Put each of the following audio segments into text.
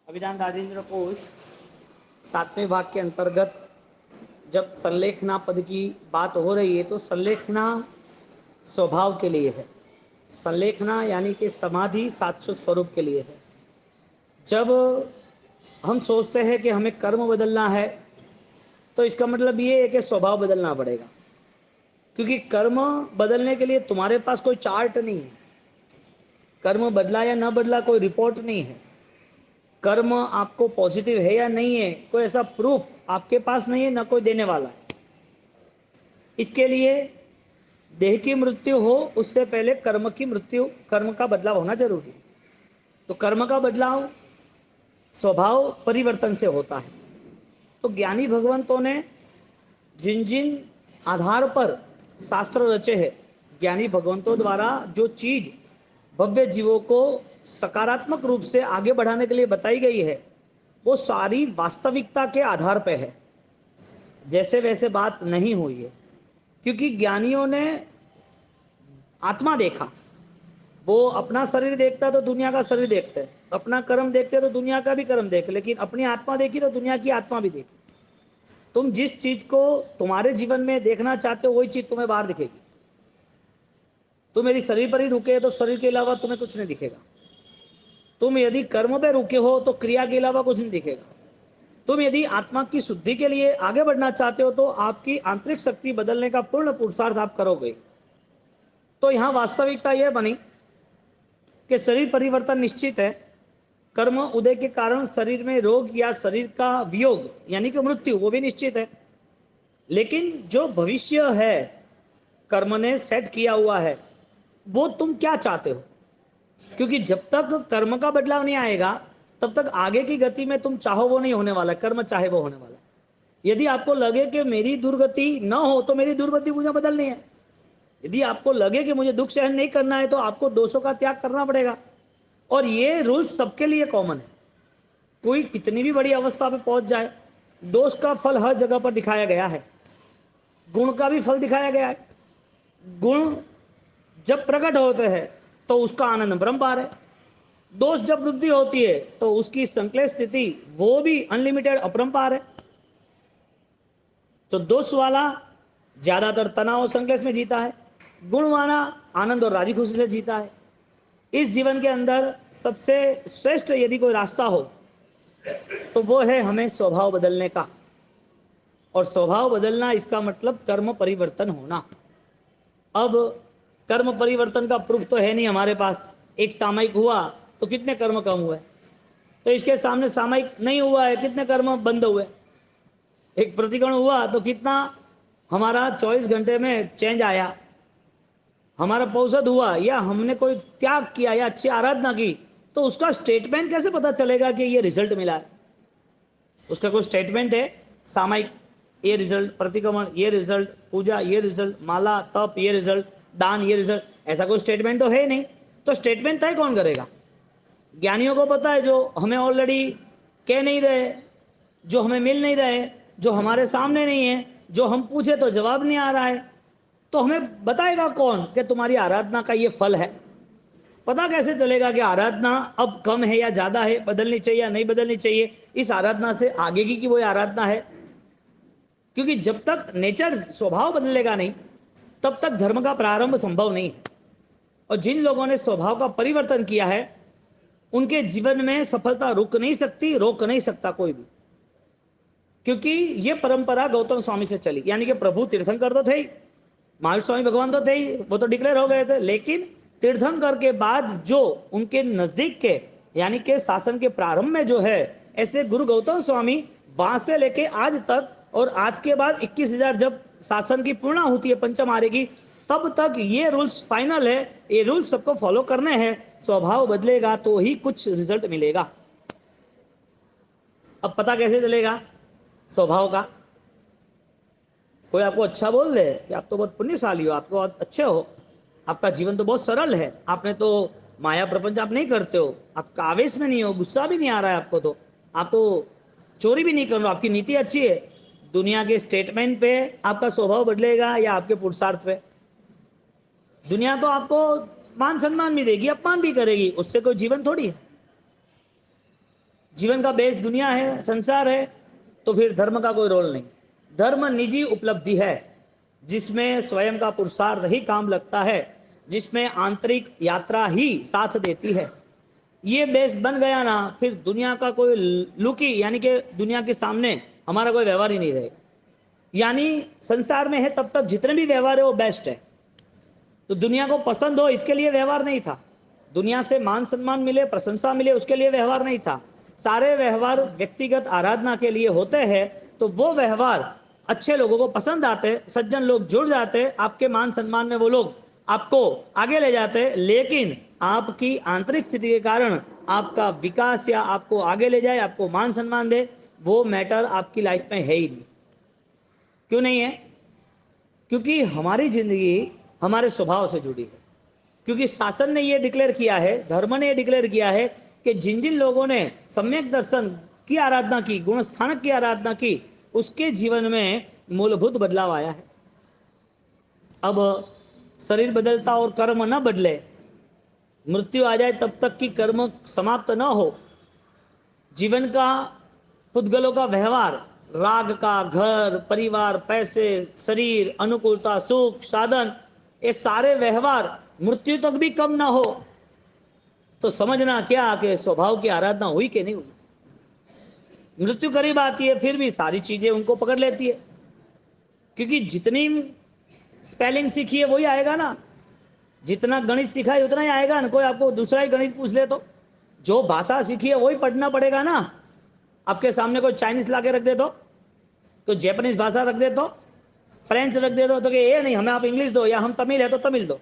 अभिधान राजेंद्र कोश 7वें भाग के अंतर्गत जब संलेखना पद की बात हो रही है तो संलेखना स्वभाव के लिए है। संलेखना यानी कि समाधि शाश्वत स्वरूप के लिए है। जब हम सोचते हैं कि हमें कर्म बदलना है तो इसका मतलब ये है कि स्वभाव बदलना पड़ेगा, क्योंकि कर्म बदलने के लिए तुम्हारे पास कोई चार्ट नहीं है। कर्म बदला या न बदला कोई रिपोर्ट नहीं है। कर्म आपको पॉजिटिव है या नहीं है कोई ऐसा प्रूफ आपके पास नहीं है, न कोई देने वाला है। इसके लिए देह की मृत्यु हो उससे पहले कर्म की मृत्यु, कर्म का बदलाव होना जरूरी है। तो कर्म का बदलाव स्वभाव परिवर्तन से होता है। तो ज्ञानी भगवंतों ने जिन जिन आधार पर शास्त्र रचे हैं, ज्ञानी भगवंतों द्वारा जो चीज भव्य जीवों को सकारात्मक रूप से आगे बढ़ाने के लिए बताई गई है वो सारी वास्तविकता के आधार पर है। जैसे वैसे बात नहीं हुई है, क्योंकि ज्ञानियों ने आत्मा देखा। वो अपना शरीर देखता तो दुनिया का शरीर देखते है, अपना कर्म देखते तो दुनिया का भी कर्म देखे, लेकिन अपनी आत्मा देखी तो दुनिया की आत्मा भी देखी। तुम जिस चीज को तुम्हारे जीवन में देखना चाहते हो वही चीज तुम्हें बाहर दिखेगी। तुम यदि शरीर पर ही रुके तो शरीर के अलावा तुम्हें कुछ नहीं दिखेगा। तुम यदि कर्म पे रुके हो तो क्रिया के अलावा कुछ नहीं दिखेगा। तुम यदि आत्मा की शुद्धि के लिए आगे बढ़ना चाहते हो तो आपकी आंतरिक शक्ति बदलने का पूर्ण पुरुषार्थ आप करोगे। तो यहां वास्तविकता यह बनी कि शरीर परिवर्तन निश्चित है। कर्म उदय के कारण शरीर में रोग या शरीर का वियोग यानी कि मृत्यु वो भी निश्चित है। लेकिन जो भविष्य है कर्म ने सेट किया हुआ है वो तुम क्या चाहते हो, क्योंकि जब तक कर्म का बदलाव नहीं आएगा तब तक आगे की गति में तुम चाहो वो नहीं होने वाला, कर्म चाहे वो होने वाला। यदि आपको लगे कि मेरी दुर्गति न हो तो मेरी दुर्गति मुझे बदलनी है। यदि आपको लगे कि मुझे दुख सहन नहीं करना है तो आपको दोषों का त्याग करना पड़ेगा। और ये रूल सबके लिए कॉमन है। कोई कितनी भी बड़ी अवस्था पे पहुंच जाए, दोष का फल हर जगह पर दिखाया गया है, गुण का भी फल दिखाया गया है। गुण जब प्रकट होते हैं तो उसका आनंद परम्पार है। दोष जब वृद्धि होती है तो उसकी संक्लेश स्थिति वो भी अनलिमिटेड अपरंपार है। तो दोष वाला ज्यादातर तनाव और संक्लेश में जीता है, गुण वाला आनंद और राजी खुशी से जीता है। इस जीवन के अंदर सबसे श्रेष्ठ यदि कोई रास्ता हो तो वो है हमें स्वभाव बदलने का। और स्वभाव बदलना इसका मतलब कर्म परिवर्तन होना। अब कर्म परिवर्तन का प्रूफ तो है नहीं हमारे पास। एक सामयिक हुआ तो कितने कर्म कम हुए, तो इसके सामने सामयिक नहीं हुआ है, कितने कर्म बंद हुए। एक प्रतिकरण हुआ तो कितना हमारा 24 घंटे में चेंज आया। हमारा पौषध हुआ या हमने कोई त्याग किया या अच्छी आराधना की तो उसका स्टेटमेंट कैसे पता चलेगा कि ये रिजल्ट मिला है। उसका कोई स्टेटमेंट है सामयिक, ये रिजल्ट, प्रतिक्रमण ये रिजल्ट, पूजा ये रिजल्ट, माला तप ये रिजल्ट, दान ये रिजल्ट, ऐसा कोई स्टेटमेंट तो है नहीं। तो स्टेटमेंट तय कौन करेगा? ज्ञानियों को पता है, जो हमें ऑलरेडी कह नहीं रहे, जो हमें मिल नहीं रहे, जो हमारे सामने नहीं है, जो हम पूछे तो जवाब नहीं आ रहा है। तो हमें बताएगा कौन कि तुम्हारी आराधना का ये फल है? पता कैसे चलेगा कि आराधना अब कम है या ज्यादा है, बदलनी चाहिए या नहीं बदलनी चाहिए, इस आराधना से आगे की वही आराधना है? क्योंकि जब तक नेचर स्वभाव बदलेगा नहीं तब तक धर्म का प्रारंभ संभव नहीं है। और जिन लोगों ने स्वभाव का परिवर्तन किया है उनके जीवन में सफलता रुक नहीं सकती, रोक नहीं सकता कोई भी। क्योंकि ये परंपरा गौतम स्वामी से चली, यानी कि प्रभु तीर्थंकर तो थे ही, महावीर स्वामी भगवान तो थे ही, वो तो डिक्लेयर हो गए थे। लेकिन तीर्थंकर के बाद जो उनके नजदीक के यानी कि शासन के प्रारंभ में जो है ऐसे गुरु गौतम स्वामी, वहां से लेके आज तक, और आज के बाद 21,000 जब शासन की पूर्णा होती है पंचम आर्य की, तब तक ये रूल्स फाइनल है। ये रूल्स सबको फॉलो करने हैं। स्वभाव बदलेगा तो ही कुछ रिजल्ट मिलेगा। अब पता कैसे चलेगा स्वभाव का? कोई आपको अच्छा बोल दे कि आप तो बहुत पुण्यशाली हो, आप तो बहुत अच्छे हो, आपका जीवन तो बहुत सरल है, आपने तो माया प्रपंच आप नहीं करते हो, आपका आवेश में नहीं हो, गुस्सा भी नहीं आ रहा है आपको, तो आप तो चोरी भी नहीं कर रहे हो, आपकी नीति अच्छी है। दुनिया के स्टेटमेंट पे आपका स्वभाव बदलेगा या आपके पुरुषार्थ पे? दुनिया तो आपको मान सम्मान भी देगी, अपमान भी करेगी, उससे कोई जीवन थोड़ी है। जीवन का बेस दुनिया है, संसार है, तो फिर धर्म का कोई रोल नहीं। धर्म निजी उपलब्धि है जिसमें स्वयं का पुरुषार्थ ही काम लगता है, जिसमें आंतरिक यात्रा ही साथ देती है। ये बेस बन गया ना, फिर दुनिया का कोई लुकी, यानी कि दुनिया के सामने हमारा कोई व्यवहार ही नहीं रहेगा। यानी संसार में है तब तक जितने भी व्यवहार है वो बेस्ट है। तो दुनिया को पसंद हो इसके लिए व्यवहार नहीं था, दुनिया से मान सम्मान मिले, प्रशंसा मिले, उसके लिए व्यवहार नहीं था। सारे व्यवहार व्यक्तिगत आराधना के लिए होते हैं। तो वो व्यवहार अच्छे लोगों को पसंद आते, सज्जन लोग जुड़ जाते, आपके मान सम्मान में वो लोग आपको आगे ले जाते। लेकिन आपकी आंतरिक स्थिति के कारण आपका विकास या आपको आगे ले जाए, आपको मान सम्मान दे, वो मैटर आपकी लाइफ में है ही नहीं। क्यों नहीं है? क्योंकि हमारी जिंदगी हमारे स्वभाव से जुड़ी है। क्योंकि शासन ने यह डिक्लेयर किया है, धर्म ने यह डिक्लेयर किया है कि जिन जिन लोगों ने सम्यक दर्शन की आराधना की, गुण स्थानक की आराधना की, उसके जीवन में मूलभूत बदलाव आया है। अब शरीर बदलता और कर्म न बदले, मृत्यु आ जाए तब तक कि कर्म समाप्त न हो, जीवन का पुद्गलों का व्यवहार, राग का, घर परिवार, पैसे, शरीर, अनुकूलता, सुख, साधन, ये सारे व्यवहार मृत्यु तक भी कम ना हो, तो समझना क्या कि स्वभाव की आराधना हुई कि नहीं हुई। मृत्यु करीब आती है फिर भी सारी चीजें उनको पकड़ लेती है, क्योंकि जितनी स्पेलिंग सीखी है वही आएगा ना, जितना गणित सीखा है उतना ही आएगा ना। कोई आपको दूसरा ही गणित पूछ ले तो जो भाषा सीखी है वही पढ़ना पड़ेगा ना। आपके सामने कोई चाइनीज ला के रख दे तो, कोई जैपनीज भाषा रख दे तो, फ्रेंच रख दे तो ये नहीं हमें आप इंग्लिश दो, या हम तमिल है तो तमिल दो,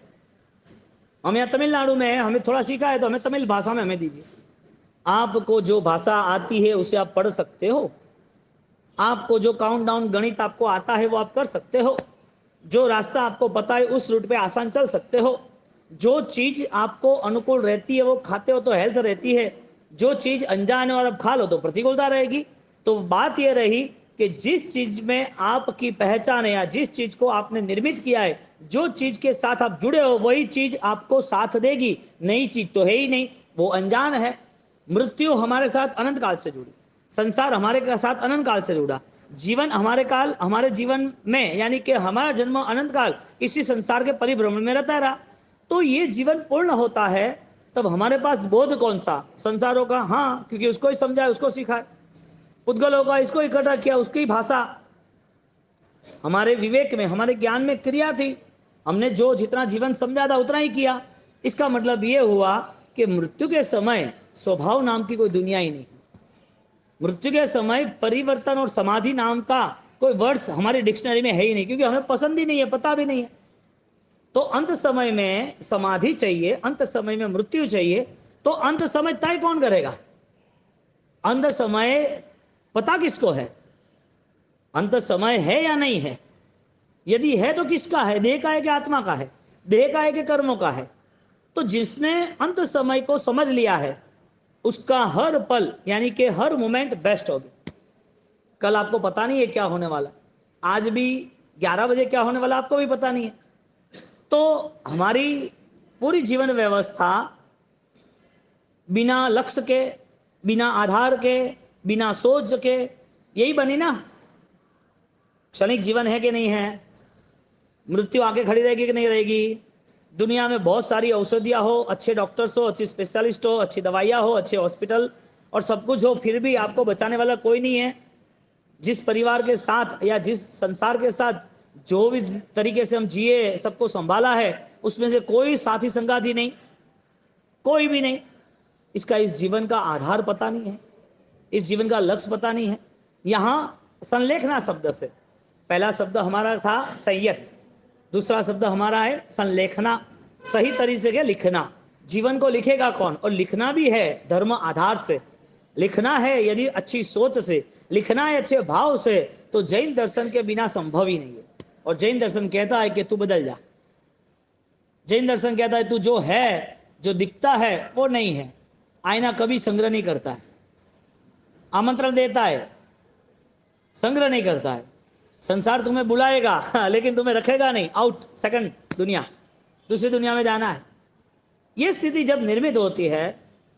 हम यहाँ तमिलनाडु में है, हमें थोड़ा सीखा है तो हमें तमिल भाषा में हमें दीजिए। आपको जो भाषा आती है उसे आप पढ़ सकते हो, आपको जो काउंट डाउन गणित आपको आता है वो आप कर सकते हो, जो रास्ता आपको पता है उस रूट पे आसान चल सकते हो, जो चीज आपको अनुकूल रहती है वो खाते हो तो हेल्थ रहती है, जो चीज अनजान है और अब खा लो तो प्रतिकूलता रहेगी। तो बात यह रही कि जिस चीज में आपकी पहचान है या जिस चीज को आपने निर्मित किया है, जो चीज के साथ आप जुड़े हो वही चीज आपको साथ देगी, नई चीज तो है ही नहीं, वो अनजान है। मृत्यु हमारे साथ अनंत काल से जुड़ी, संसार हमारे साथ अनंत काल से जुड़ा, जीवन हमारे जीवन में, यानी कि हमारा जन्म अनंत काल इसी संसार के परिभ्रमण में रहता रहा। तो ये जीवन पूर्ण होता है तब हमारे पास बोध कौन सा? संसारों का, हाँ, क्योंकि उसको ही समझा, उसको सीखा है। पुद्गलों का, इसको इकट्ठा किया, उसकी भाषा। हमारे विवेक में, हमारे ज्ञान में क्रिया थी, हमने जो जितना जीवन समझा था उतना ही किया। इसका मतलब ये हुआ कि मृत्यु के समय स्वभाव नाम की कोई दुनिया ही नहीं। मृत्यु के समय परिवर्तन और समाधि नाम का कोई वर्ड्स हमारी डिक्शनरी में है ही नहीं, क्योंकि हमें पसंद ही नहीं है, पता भी नहीं है। तो अंत समय में समाधि चाहिए, अंत समय में मृत्यु चाहिए, तो अंत समय तय कौन करेगा? अंत समय पता किसको है? अंत समय है या नहीं है? यदि है तो किसका है? देह का है कि आत्मा का है? देह का है कि कर्मों का है? तो जिसने अंत समय को समझ लिया है उसका हर पल, यानी कि हर मोमेंट बेस्ट होगी। कल आपको पता नहीं है क्या होने वाला, आज भी 11 बजे क्या होने वाला आपको भी पता नहीं है। तो हमारी पूरी जीवन व्यवस्था बिना लक्ष्य के, बिना आधार के, बिना सोच के यही बनी ना। क्षणिक जीवन है कि नहीं है? मृत्यु आके खड़ी रहेगी कि नहीं रहेगी? दुनिया में बहुत सारी औषधियां हो, अच्छे डॉक्टर्स हो, अच्छी स्पेशलिस्ट हो, अच्छी दवाइयां हो, अच्छे हॉस्पिटल और सब कुछ हो, फिर भी आपको बचाने वाला कोई नहीं है। जिस परिवार के साथ या जिस संसार के साथ जो भी तरीके से हम जिए, सबको संभाला है, उसमें से कोई साथी संगाती नहीं, कोई भी नहीं। इसका इस जीवन का आधार पता नहीं है, इस जीवन का लक्ष्य पता नहीं है। यहां संलेखना शब्द से, पहला शब्द हमारा था संयत, दूसरा शब्द हमारा है संलेखना, सही तरीके से लिखना। जीवन को लिखेगा कौन? और लिखना भी है धर्म आधार से, लिखना है यदि अच्छी सोच से, लिखना है अच्छे भाव से, तो जैन दर्शन के बिना संभव ही नहीं है। और जैन दर्शन कहता है कि तू बदल जा। जैन दर्शन कहता है तू जो है, जो दिखता है वो नहीं है। आईना कभी संग्रह नहीं करता है, आमंत्रण देता है, संग्रह नहीं करता है। संसार तुम्हें बुलाएगा लेकिन तुम्हें रखेगा नहीं, आउट, सेकंड दुनिया, दूसरी दुनिया में जाना है। यह स्थिति जब निर्मित होती है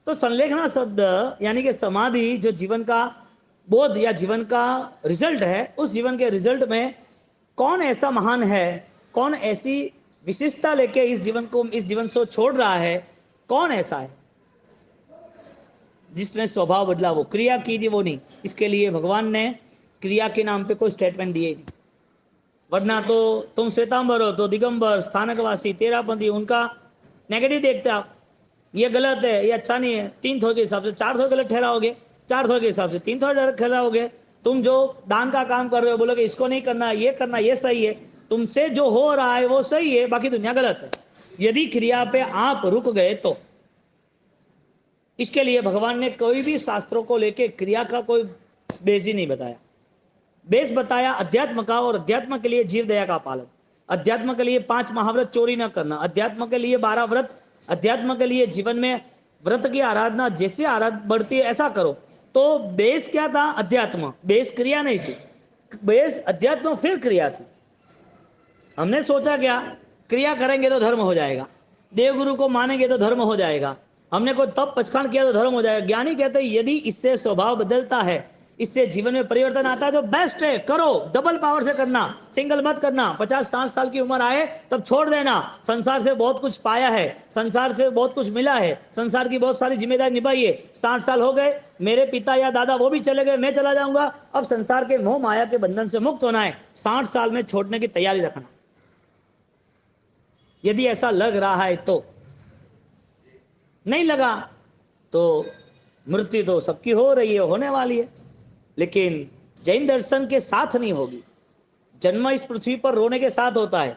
तो संलेखना शब्द यानी कि समाधि जो जीवन का बोध या जीवन का रिजल्ट है, उस जीवन के रिजल्ट में कौन ऐसा महान है, कौन ऐसी विशिष्टता लेके इस जीवन को छोड़ रहा है, कौन ऐसा है जिसने स्वभाव बदला, वो क्रिया की थी वो नहीं। इसके लिए भगवान ने क्रिया के नाम पे कोई स्टेटमेंट दिए नहीं, वरना तो तुम श्वेतांबर हो तो दिगंबर, स्थानकवासी, तेरापंथी, उनका नेगेटिव देखते आप, ये गलत है, ये अच्छा नहीं है, 3 थो के हिसाब से 4 थो गलत ठहराओगे, 4 थो के हिसाब से 3 थो गलत ठहराओगे। तुम जो दान का काम कर रहे हो बोलोगे इसको नहीं करना, ये करना, ये सही है, तुमसे जो हो रहा है वो सही है, बाकी दुनिया गलत है। यदि क्रिया पे आप रुक गए तो इसके लिए भगवान ने कोई भी शास्त्रों को लेके क्रिया का कोई बेस ही नहीं बताया। बेस बताया अध्यात्म का, और अध्यात्म के लिए जीव दया का पालन, अध्यात्म के लिए 5 महाव्रत चोरी न करना, अध्यात्म के लिए 12 व्रत, अध्यात्म के लिए जीवन में व्रत की आराधना जैसे आराधना बढ़ती है ऐसा करो। तो बेस क्या था? अध्यात्म। बेस क्रिया नहीं थी, बेस अध्यात्म फिर क्रिया थी। हमने सोचा क्या, क्रिया करेंगे तो धर्म हो जाएगा, देवगुरु को मानेंगे तो धर्म हो जाएगा, हमने कोई तप पचखान किया तो धर्म हो जाएगा। ज्ञानी कहते हैं यदि इससे स्वभाव बदलता है, इससे जीवन में परिवर्तन आता है तो बेस्ट है, करो, डबल पावर से करना, सिंगल मत करना। 50-60 साल की उम्र आए तब छोड़ देना। संसार से बहुत कुछ पाया है, संसार से बहुत कुछ मिला है, संसार की बहुत सारी जिम्मेदारी निभाई है। 60 साल हो गए, मेरे पिता या दादा वो भी चले गए, मैं चला जाऊंगा, अब संसार के मोह माया के बंधन से मुक्त होना है। 60 साल में छोड़ने की तैयारी रखना, यदि ऐसा लग रहा है तो। नहीं लगा तो मृत्यु तो सबकी हो रही है, होने वाली है, लेकिन जैन दर्शन के साथ नहीं होगी। जन्म इस पृथ्वी पर रोने के साथ होता है,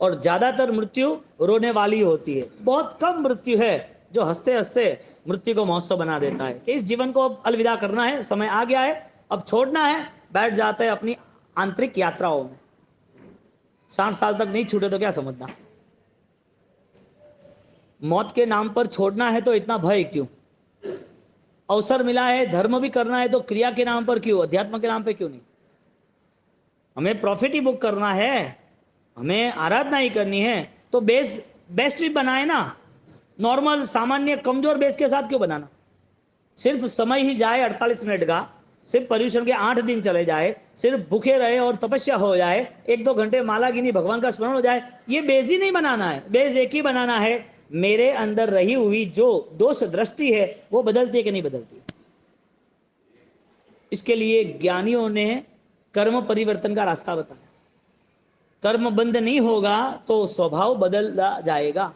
और ज्यादातर मृत्यु रोने वाली होती है। बहुत कम मृत्यु है जो हंसते हंसते मृत्यु को महोत्सव बना देता है कि इस जीवन को अब अलविदा करना है, समय आ गया है, अब छोड़ना है, बैठ जाते हैं अपनी आंतरिक यात्राओं में। 60 साल तक नहीं छूटे तो क्या समझना, मौत के नाम पर छोड़ना है तो इतना भय क्यों? अवसर मिला है, धर्म भी करना है तो क्रिया के नाम पर क्यों, अध्यात्म के नाम पे क्यों नहीं? हमें प्रॉफिट ही बुक करना है, हमें आराधना ही करनी है, तो बेस बेस्ट भी बनाए ना। नॉर्मल सामान्य कमजोर बेस के साथ क्यों बनाना? सिर्फ समय ही जाए 48 मिनट का, सिर्फ पर्यूषण के 8 दिन चले जाए, सिर्फ भूखे रहे और तपस्या हो जाए, 1-2 घंटे माला गिनी भगवान का स्मरण हो जाए, ये बेस ही नहीं बनाना है। बेस एक ही बनाना है, मेरे अंदर रही हुई जो दोष दृष्टि है वो बदलती है कि नहीं बदलती। इसके लिए ज्ञानियों ने कर्म परिवर्तन का रास्ता बताया। कर्म बंद नहीं होगा तो स्वभाव बदल जाएगा।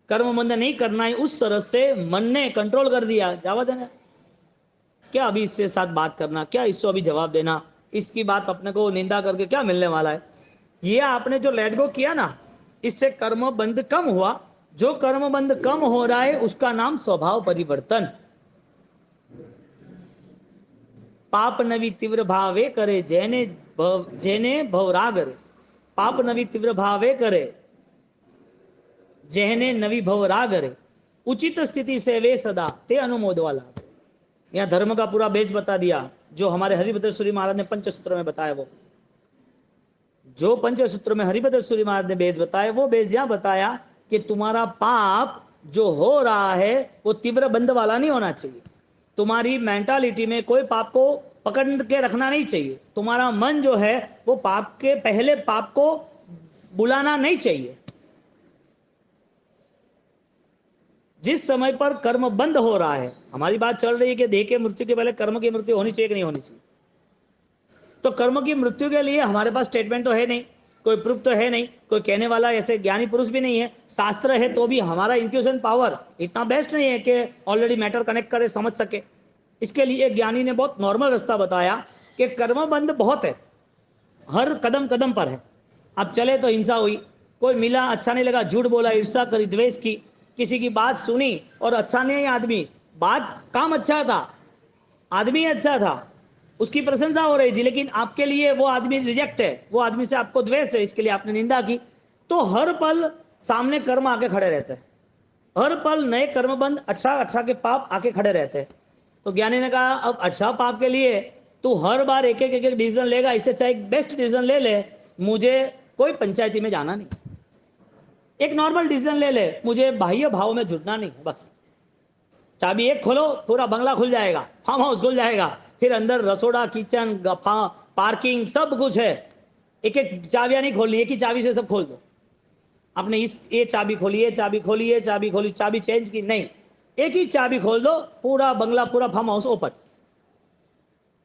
कर्म बंद नहीं करना है, उस तरह से मन ने कंट्रोल कर दिया, जावा देना, क्या अभी इससे साथ बात करना, क्या इसको अभी जवाब देना, इसकी बात अपने को निंदा करके क्या मिलने वाला है। ये आपने जो लेट गो किया ना, इससे कर्म बंद कम हुआ। जो कर्म बंद कम हो रहा है उसका नाम स्वभाव परिवर्तन। पाप नवी तीव्र भावे करे जेने भवराग रे, पाप नवी तीव्र भावे करे जेने नवी भवराग रे, उचित स्थिति से वे सदा ते अनुमोद वाला। यहां धर्म का पूरा बेस बता दिया, जो हमारे हरिभद्र सूरी महाराज ने पंचसूत्र में बताया। वो जो पंचसूत्र में हरिभद्र सूरी महाराज ने बेस बताया, वो बेस यहां बताया कि तुम्हारा पाप जो हो रहा है वो तीव्र बंद वाला नहीं होना चाहिए। तुम्हारी मेंटालिटी में कोई पाप को पकड़ के रखना नहीं चाहिए। तुम्हारा मन जो है वो पाप के पहले पाप को बुलाना नहीं चाहिए। जिस समय पर कर्म बंद हो रहा है, हमारी बात चल रही है कि देह के मृत्यु के पहले कर्म की मृत्यु होनी चाहिए कि नहीं होनी चाहिए। तो कर्म की मृत्यु के लिए हमारे पास स्टेटमेंट तो है नहीं, कोई प्रूफ तो है नहीं, कोई कहने वाला ऐसे ज्ञानी पुरुष भी नहीं है, शास्त्र है तो भी हमारा इंट्यूशन पावर इतना बेस्ट नहीं है कि ऑलरेडी मैटर कनेक्ट करे, समझ सके। इसके लिए ज्ञानी ने बहुत नॉर्मल रास्ता बताया कि कर्म बंद बहुत है, हर कदम कदम पर है। अब चले तो हिंसा हुई, कोई मिला अच्छा नहीं लगा, झूठ बोला, ईर्ष्या करी, द्वेष की, किसी की बात सुनी और अच्छा नहीं आदमी, बात काम अच्छा था, आदमी अच्छा था, उसकी प्रशंसा हो रही थी, लेकिन आपके लिए वो आदमी रिजेक्ट है, वो आदमी से आपको द्वेष है, इसके लिए आपने निंदा की। तो हर पल सामने कर्म आके खड़े रहते हैं, हर पल नए कर्म बंद 18 के पाप आके खड़े रहते हैं। तो ज्ञानी ने कहा अब 18 पाप के लिए तू हर बार एक एक डिसीजन लेगा, इससे चाहे बेस्ट डिसीजन ले ले, मुझे कोई पंचायती में जाना नहीं। एक नॉर्मल डिसीजन ले ले, मुझे बाह्य भाव में जुड़ना नहीं, बस चाबी एक खोलो पूरा बंगला खुल जाएगा, फार्म हाउस खुल जाएगा, फिर अंदर रसोड़ा, किचन, पार्किंग सब कुछ है। एक एक चाबियां नहीं खोलनी, एक ही चाबी से सब खोल दो। आपने ये चाबी खोली, ये चाबी खोली, ये चाबी खोली, चाबी चेंज की नहीं, एक ही चाबी खोल दो, पूरा बंगला, पूरा फार्म हाउस ओपन।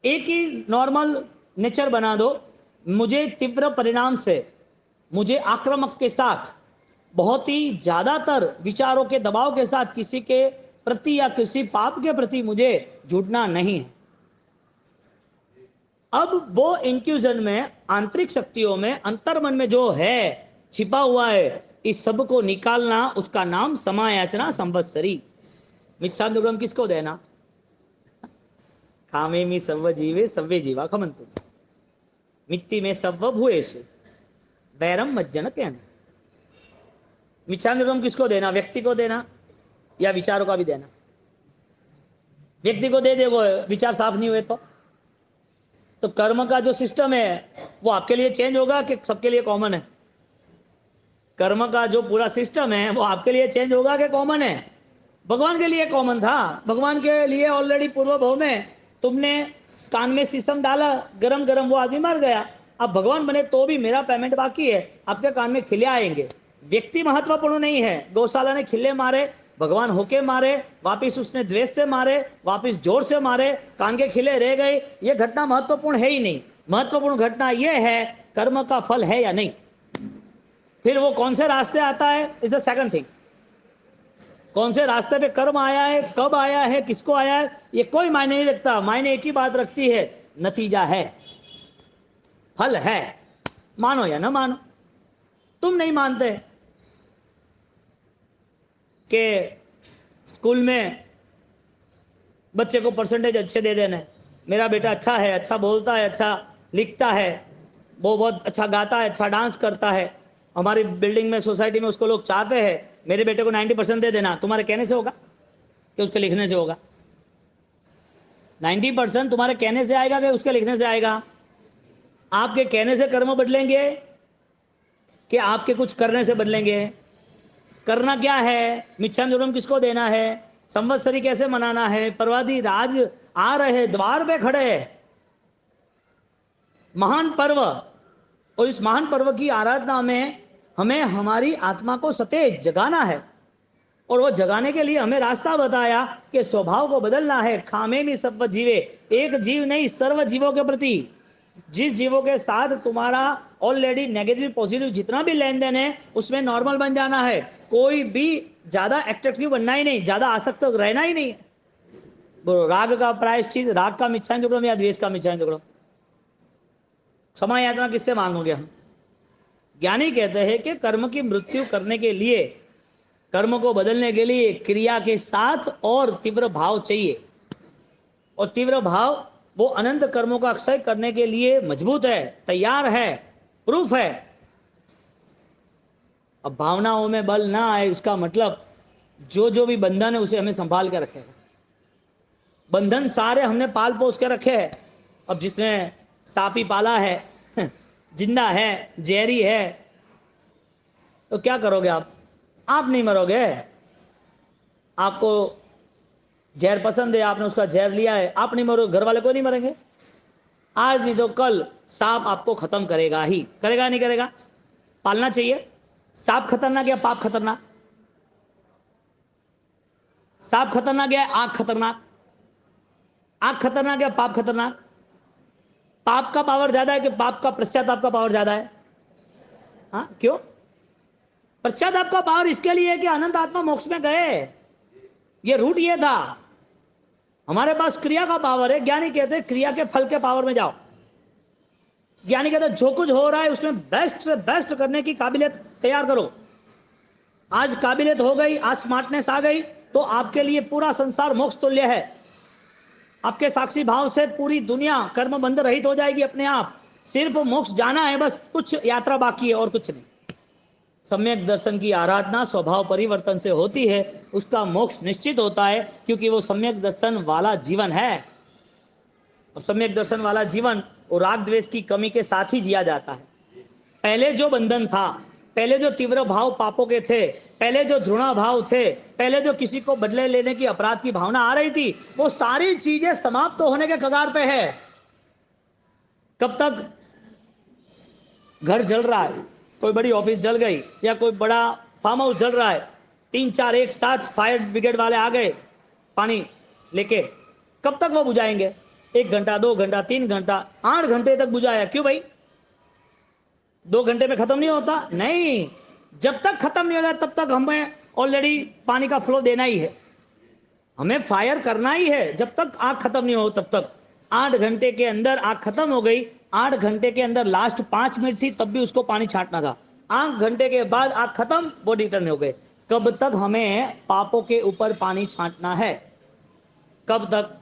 एक ही नॉर्मल नेचर बना दो। मुझे तीव्र परिणाम से, मुझे आक्रामक के साथ, बहुत ही ज्यादातर विचारों के दबाव के साथ किसी के प्रति या किसी पाप के प्रति मुझे जुटना नहीं है। अब वो इंक्यूजन में, आंतरिक शक्तियों में, अंतर्मन में जो है छिपा हुआ है, इस सब को निकालना, उसका नाम समायाचना संवत्सरी। मिच्छामि किसको देना? कामे मी सव्व जीवे सव्वे जीवा खमंतु, मित्ति में सव्व भूयेषु वैरम मज्जन कहना। मिच्छामि किसको देना? व्यक्ति को देना या विचारों का भी देना? व्यक्ति को दे वो विचार साफ नहीं हुए तो कर्म का जो सिस्टम है वो आपके लिए चेंज होगा कि सबके लिए कॉमन है? कर्म का जो पूरा सिस्टम है वो आपके लिए चेंज होगा कि कॉमन है? भगवान के लिए कॉमन था। भगवान के लिए ऑलरेडी पूर्व भाव में तुमने कान में शीशम डाला, गरम गरम, वो आदमी मर गया। अब भगवान बने तो भी मेरा पेमेंट बाकी है, आपके कान में खिले आएंगे। व्यक्ति महत्वपूर्ण नहीं है। गौशाला ने खिले मारे, भगवान होके मारे, वापिस उसने द्वेष से मारे, वापिस जोर से मारे, कान के खिले रह गए, ये घटना महत्वपूर्ण है ही नहीं। महत्वपूर्ण घटना यह है कर्म का फल है या नहीं। फिर वो कौन से रास्ते आता है इज द सेकंड थिंग। कौन से रास्ते पे कर्म आया है, कब आया है, किसको आया है, ये कोई मायने नहीं रखता। मायने एक ही बात रखती है, नतीजा है, फल है, मानो या ना मानो। तुम नहीं मानते कि स्कूल में बच्चे को परसेंटेज अच्छे दे देने, मेरा बेटा अच्छा है, अच्छा बोलता है, अच्छा लिखता है, वो बहुत अच्छा गाता है, अच्छा डांस करता है, हमारी बिल्डिंग में, सोसाइटी में उसको लोग चाहते हैं, मेरे बेटे को 90% दे देना। तुम्हारे कहने से होगा कि उसके लिखने से होगा? 90% तुम्हारे कहने से आएगा कि उसके लिखने से आएगा? आपके कहने से कर्म बदलेंगे कि आपके कुछ करने से बदलेंगे? करना क्या है? मिच्छामि किसको देना है? संवत्सरी कैसे मनाना है? परवादी राज आ रहे, द्वार पे खड़े हैं, महान पर्व। और इस महान पर्व की आराधना में हमें हमारी आत्मा को सतेज जगाना है, और वो जगाने के लिए हमें रास्ता बताया कि स्वभाव को बदलना है। खामे में सब जीवे, एक जीव नहीं, सर्व जीवों के प्रति, जिस जीवों के साथ तुम्हारा ऑलरेडी नेगेटिव पॉजिटिव जितना भी लेन देन है उसमें नॉर्मल बन जाना है। कोई भी ज्यादा एट्रैक्टिव बनना ही नहीं, ज्यादा आसक्त रहना ही नहीं। बोलो, राग का प्रायश्चित, राग का मिच्छामि या द्वेष का मिच्छामि? समय यात्रा किससे मांगोगे हम? ज्ञानी कहते हैं कि कर्म की मृत्यु करने के लिए, कर्म को बदलने के लिए क्रिया के साथ और तीव्र भाव चाहिए, और तीव्र भाव वो अनंत कर्मों का अक्षय करने के लिए मजबूत है, तैयार है, प्रूफ है। अब भावनाओं में बल ना आए, उसका मतलब जो जो भी बंधन है उसे हमें संभाल के रखेगा। बंधन सारे हमने पाल पोस के रखे हैं। अब जिसने सांपी पाला है, जिंदा है, जहरी है, तो क्या करोगे आप नहीं मरोगे। आपको जहर पसंद है, आपने उसका जहर लिया है, आप नहीं मरोगे, घर वाले को नहीं मरेंगे। आज नहीं तो कल सांप आपको खत्म करेगा ही, करेगा नहीं करेगा? पालना चाहिए। सांप खतरनाक या पाप खतरनाक? सांप खतरनाक या आग खतरनाक? आग खतरनाक या पाप खतरनाक? पाप का पावर ज्यादा है कि पाप का पश्चाताप का पावर ज्यादा है? हाँ, क्यों? पश्चाताप का पावर इसके लिए है कि अनंत आत्मा मोक्ष में गए, ये रूट ये था। हमारे पास क्रिया का पावर है। ज्ञानी कहते हैं क्रिया के फल के पावर में जाओ। ज्ञानी कहते हैं जो कुछ हो रहा है उसमें बेस्ट से बेस्ट करने की काबिलियत तैयार करो। आज काबिलियत हो गई, आज स्मार्टनेस आ गई, तो आपके लिए पूरा संसार मोक्ष तुल्य है। आपके साक्षी भाव से पूरी दुनिया कर्म बंध रहित हो जाएगी अपने आप। सिर्फ मोक्ष जाना है, बस कुछ यात्रा बाकी है और कुछ नहीं। सम्यक दर्शन की आराधना स्वभाव परिवर्तन से होती है, उसका मोक्ष निश्चित होता है, क्योंकि वो सम्यक दर्शन वाला जीवन है। अब सम्यक दर्शन वाला जीवन और राग द्वेष की कमी के साथ ही जिया जाता है। पहले जो बंधन था पहले जो तीव्र भाव पापों के थे, पहले जो घृणा भाव थे, पहले जो किसी को बदले लेने की अपराध की भावना आ रही थी, वो सारी चीजें समाप्त तो होने के कगार पे है। कब तक? घर जल रहा है, कोई बड़ी ऑफिस जल गई या कोई बड़ा फार्म हाउस जल रहा है, 3-4 एक साथ फायर ब्रिगेड वाले आ गए पानी लेके, कब तक वो बुझाएंगे? 1 घंटा, 2 घंटा, 3 घंटा, 8 घंटे तक बुझाया। क्यों भाई? 2 घंटे में खत्म नहीं होता? नहीं, जब तक खत्म नहीं होता तब तक हमें ऑलरेडी पानी का फ्लो देना ही है, हमें फायर करना ही है। जब तक आग खत्म नहीं हो तब तक। 8 घंटे के अंदर आग खत्म हो गई, 8 घंटे के अंदर लास्ट 5 मिनट थी तब भी उसको पानी छांटना था। 8 घंटे के बाद आग खत्म, वो रिटर्न हो गए। कब तक हमें पापों के ऊपर पानी छांटना है? कब तक?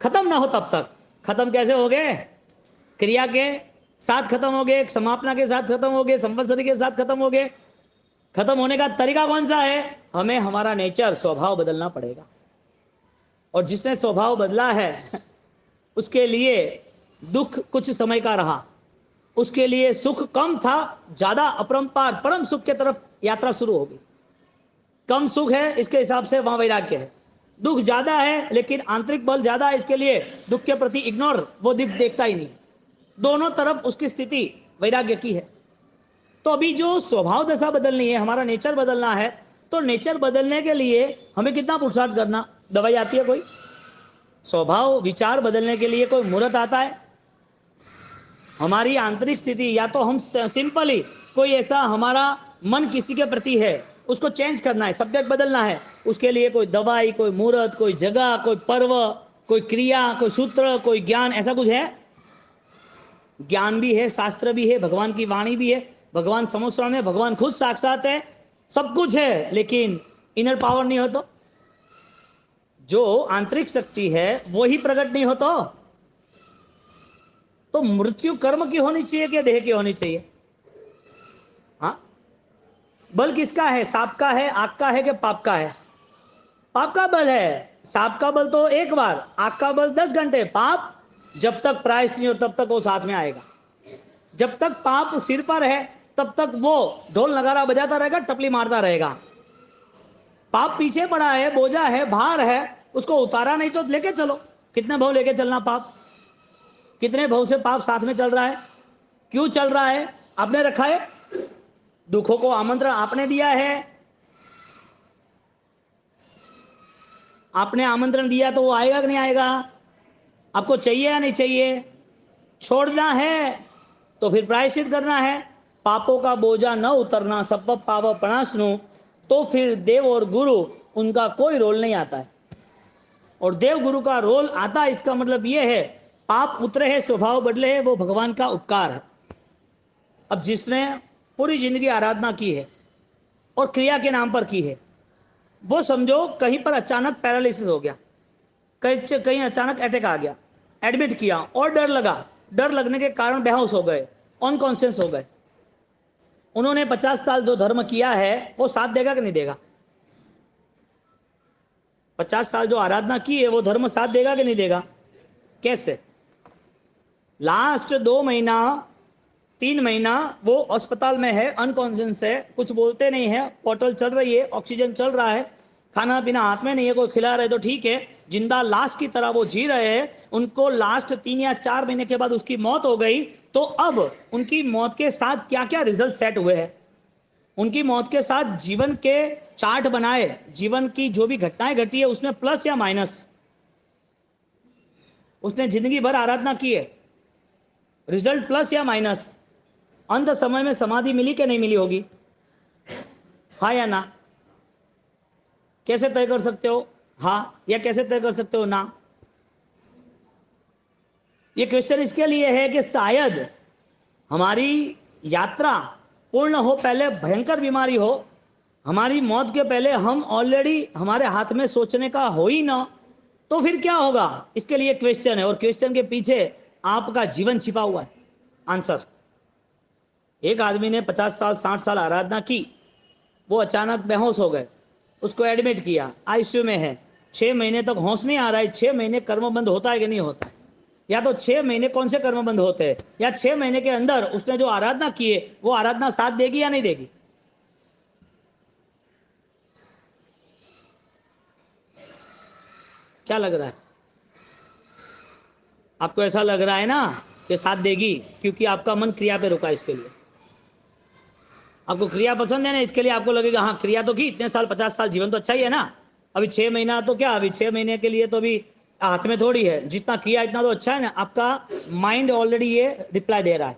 खत्म ना हो तब तक। खत्म कैसे हो गए? क्रिया के साथ खत्म हो गए, समापना के साथ खत्म हो गए, संवत्सरी के साथ खत्म हो गए। खत्म होने का तरीका कौन सा है? हमें हमारा नेचर, स्वभाव बदलना पड़ेगा। और जिसने स्वभाव बदला है उसके लिए दुख कुछ समय का रहा, उसके लिए सुख कम था, ज्यादा अपरंपार परम सुख के तरफ यात्रा शुरू होगी। कम सुख है इसके हिसाब से वहां वैराग्य है, दुख ज्यादा है लेकिन आंतरिक बल ज्यादा है, इसके लिए दुख के प्रति इग्नोर, वो दिख देखता ही नहीं। दोनों तरफ उसकी स्थिति वैराग्य की है। तो अभी जो स्वभाव दशा बदलनी है, हमारा नेचर बदलना है, तो नेचर बदलने के लिए हमें कितना पुरुषार्थ करना? दवाई आती है कोई? स्वभाव विचार बदलने के लिए कोई मुहूर्त आता है? हमारी आंतरिक स्थिति, या तो हम सिंपली कोई ऐसा हमारा मन किसी के प्रति है, उसको चेंज करना है, सब्जेक्ट बदलना है, उसके लिए कोई दवाई, कोई मुहूर्त, कोई जगह, कोई पर्व, कोई क्रिया, कोई सूत्र, कोई ज्ञान, ऐसा कुछ है? ज्ञान भी है, शास्त्र भी है, भगवान की वाणी भी है, भगवान समुद्र में भगवान खुद साक्षात है, सब कुछ है, लेकिन इनर पावर नहीं हो जो आंतरिक शक्ति है वो ही प्रकट नहीं हो तो मृत्यु कर्म की होनी चाहिए कि देह की होनी चाहिए? हाँ, बल किसका है? सांप का है, आग का है कि पाप का है? पाप का बल है। सांप का बल तो एक बार, आग का बल 10 घंटे। पाप जब तक प्रायश्चित नहीं हो तब तक वो साथ में आएगा। जब तक पाप सिर पर है तब तक वो ढोल नगारा बजाता रहेगा, टपली मारता रहेगा। पाप पीछे पड़ा है, बोझा है, भार है, उसको उतारा नहीं तो लेके चलो। कितने भाव लेके चलना? पाप कितने भाव से पाप साथ में चल रहा है? क्यों चल रहा है? आपने रखा है, दुखों को आमंत्रण आपने दिया है, आपने आमंत्रण दिया तो वो आएगा कि नहीं आएगा? आपको चाहिए या नहीं चाहिए? छोड़ना है तो फिर प्रायश्चित करना है। पापों का बोझा न उतरना, सब पाप प्रणाशनु, तो फिर देव और गुरु उनका कोई रोल नहीं आता है। और देव गुरु का रोल आता है, इसका मतलब यह है पाप उतरे हैं, स्वभाव बदले हैं, वो भगवान का उपकार है। अब जिसने पूरी जिंदगी आराधना की है और क्रिया के नाम पर की है, वो समझो कहीं पर अचानक पैरालिसिस हो गया, कहीं अचानक अटैक आ गया, एडमिट किया और डर लगा, डर लगने के कारण बेहोश हो गए, अनकॉन्शियस हो गए। उन्होंने 50 साल जो धर्म किया है वो साथ देगा कि नहीं देगा? 50 साल जो आराधना की है वो धर्म साथ देगा कि नहीं देगा? कैसे? लास्ट 2 महीना 3 महीना वो अस्पताल में है, अनकॉन्शियस है, कुछ बोलते नहीं है, बोतल चल रही है, ऑक्सीजन चल रहा है, खाना पीना हाथ में नहीं है, कोई खिला रहे तो ठीक है, जिंदा लाश की तरह वो जी रहे हैं। उनको लास्ट 3 या 4 महीने के बाद उसकी मौत हो गई। तो अब उनकी मौत के साथ क्या क्या रिजल्ट सेट हुए हैं? उनकी मौत के साथ जीवन के चार्ट बनाए, जीवन की जो भी घटनाएं घटी है उसमें प्लस या माइनस। उसने जिंदगी भर आराधना की है, रिजल्ट प्लस या माइनस। अंत समय में समाधि मिली कि नहीं मिली होगी? हाँ या ना? कैसे तय कर सकते हो हाँ, या कैसे तय कर सकते हो ना? ये क्वेश्चन इसके लिए है कि शायद हमारी यात्रा पूर्ण हो, पहले भयंकर बीमारी हो, हमारी मौत के पहले हम ऑलरेडी हमारे हाथ में सोचने का हो ही ना, तो फिर क्या होगा? इसके लिए क्वेश्चन है, और क्वेश्चन के पीछे आपका जीवन छिपा हुआ है, आंसर। एक आदमी ने 50 साल 60 साल आराधना की, वो अचानक बेहोश हो गए, उसको एडमिट किया, आईसीयू में है, 6 महीने तक होश नहीं आ रहा है। 6 महीने कर्म बंद होता है कि नहीं होता है? या तो 6 महीने कौन से कर्म बंद होते हैं, या 6 महीने के अंदर उसने जो आराधना की है वो आराधना साथ देगी या नहीं देगी? क्या लग रहा है आपको? ऐसा लग रहा है ना कि साथ देगी, क्योंकि आपका मन क्रिया पे रुका। इसके लिए आपको क्रिया पसंद है ना, इसके लिए आपको लगेगा हाँ क्रिया तो की, इतने साल 50 साल जीवन तो अच्छा ही है ना। अभी 6 महीना तो क्या, अभी 6 महीने के लिए तो अभी हाथ में थोड़ी है, जितना किया इतना तो अच्छा है ना। आपका माइंड ऑलरेडी ये रिप्लाई दे रहा है।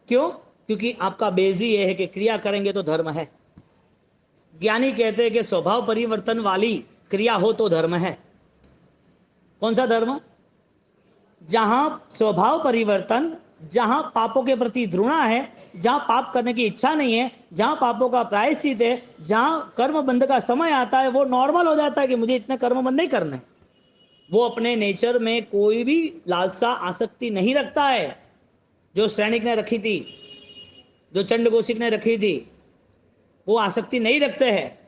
क्यों? क्योंकि आपका बेस ही ये है कि क्रिया करेंगे तो धर्म है। ज्ञानी कहते हैं कि स्वभाव परिवर्तन वाली क्रिया हो तो धर्म है। कौन सा धर्म? जहां स्वभाव परिवर्तन, जहां पापों के प्रति घृणा है, जहां पाप करने की इच्छा नहीं है, जहां पापों का प्रायश्चित है, जहां कर्म बंध का समय आता है, वो नॉर्मल हो जाता है कि मुझे इतने कर्म बंध नहीं करने। वो अपने नेचर में कोई भी लालसा आसक्ति नहीं रखता है, जो श्रेणिक ने रखी थी, जो चंडकोशिक ने रखी थी, वो आसक्ति नहीं रखते हैं।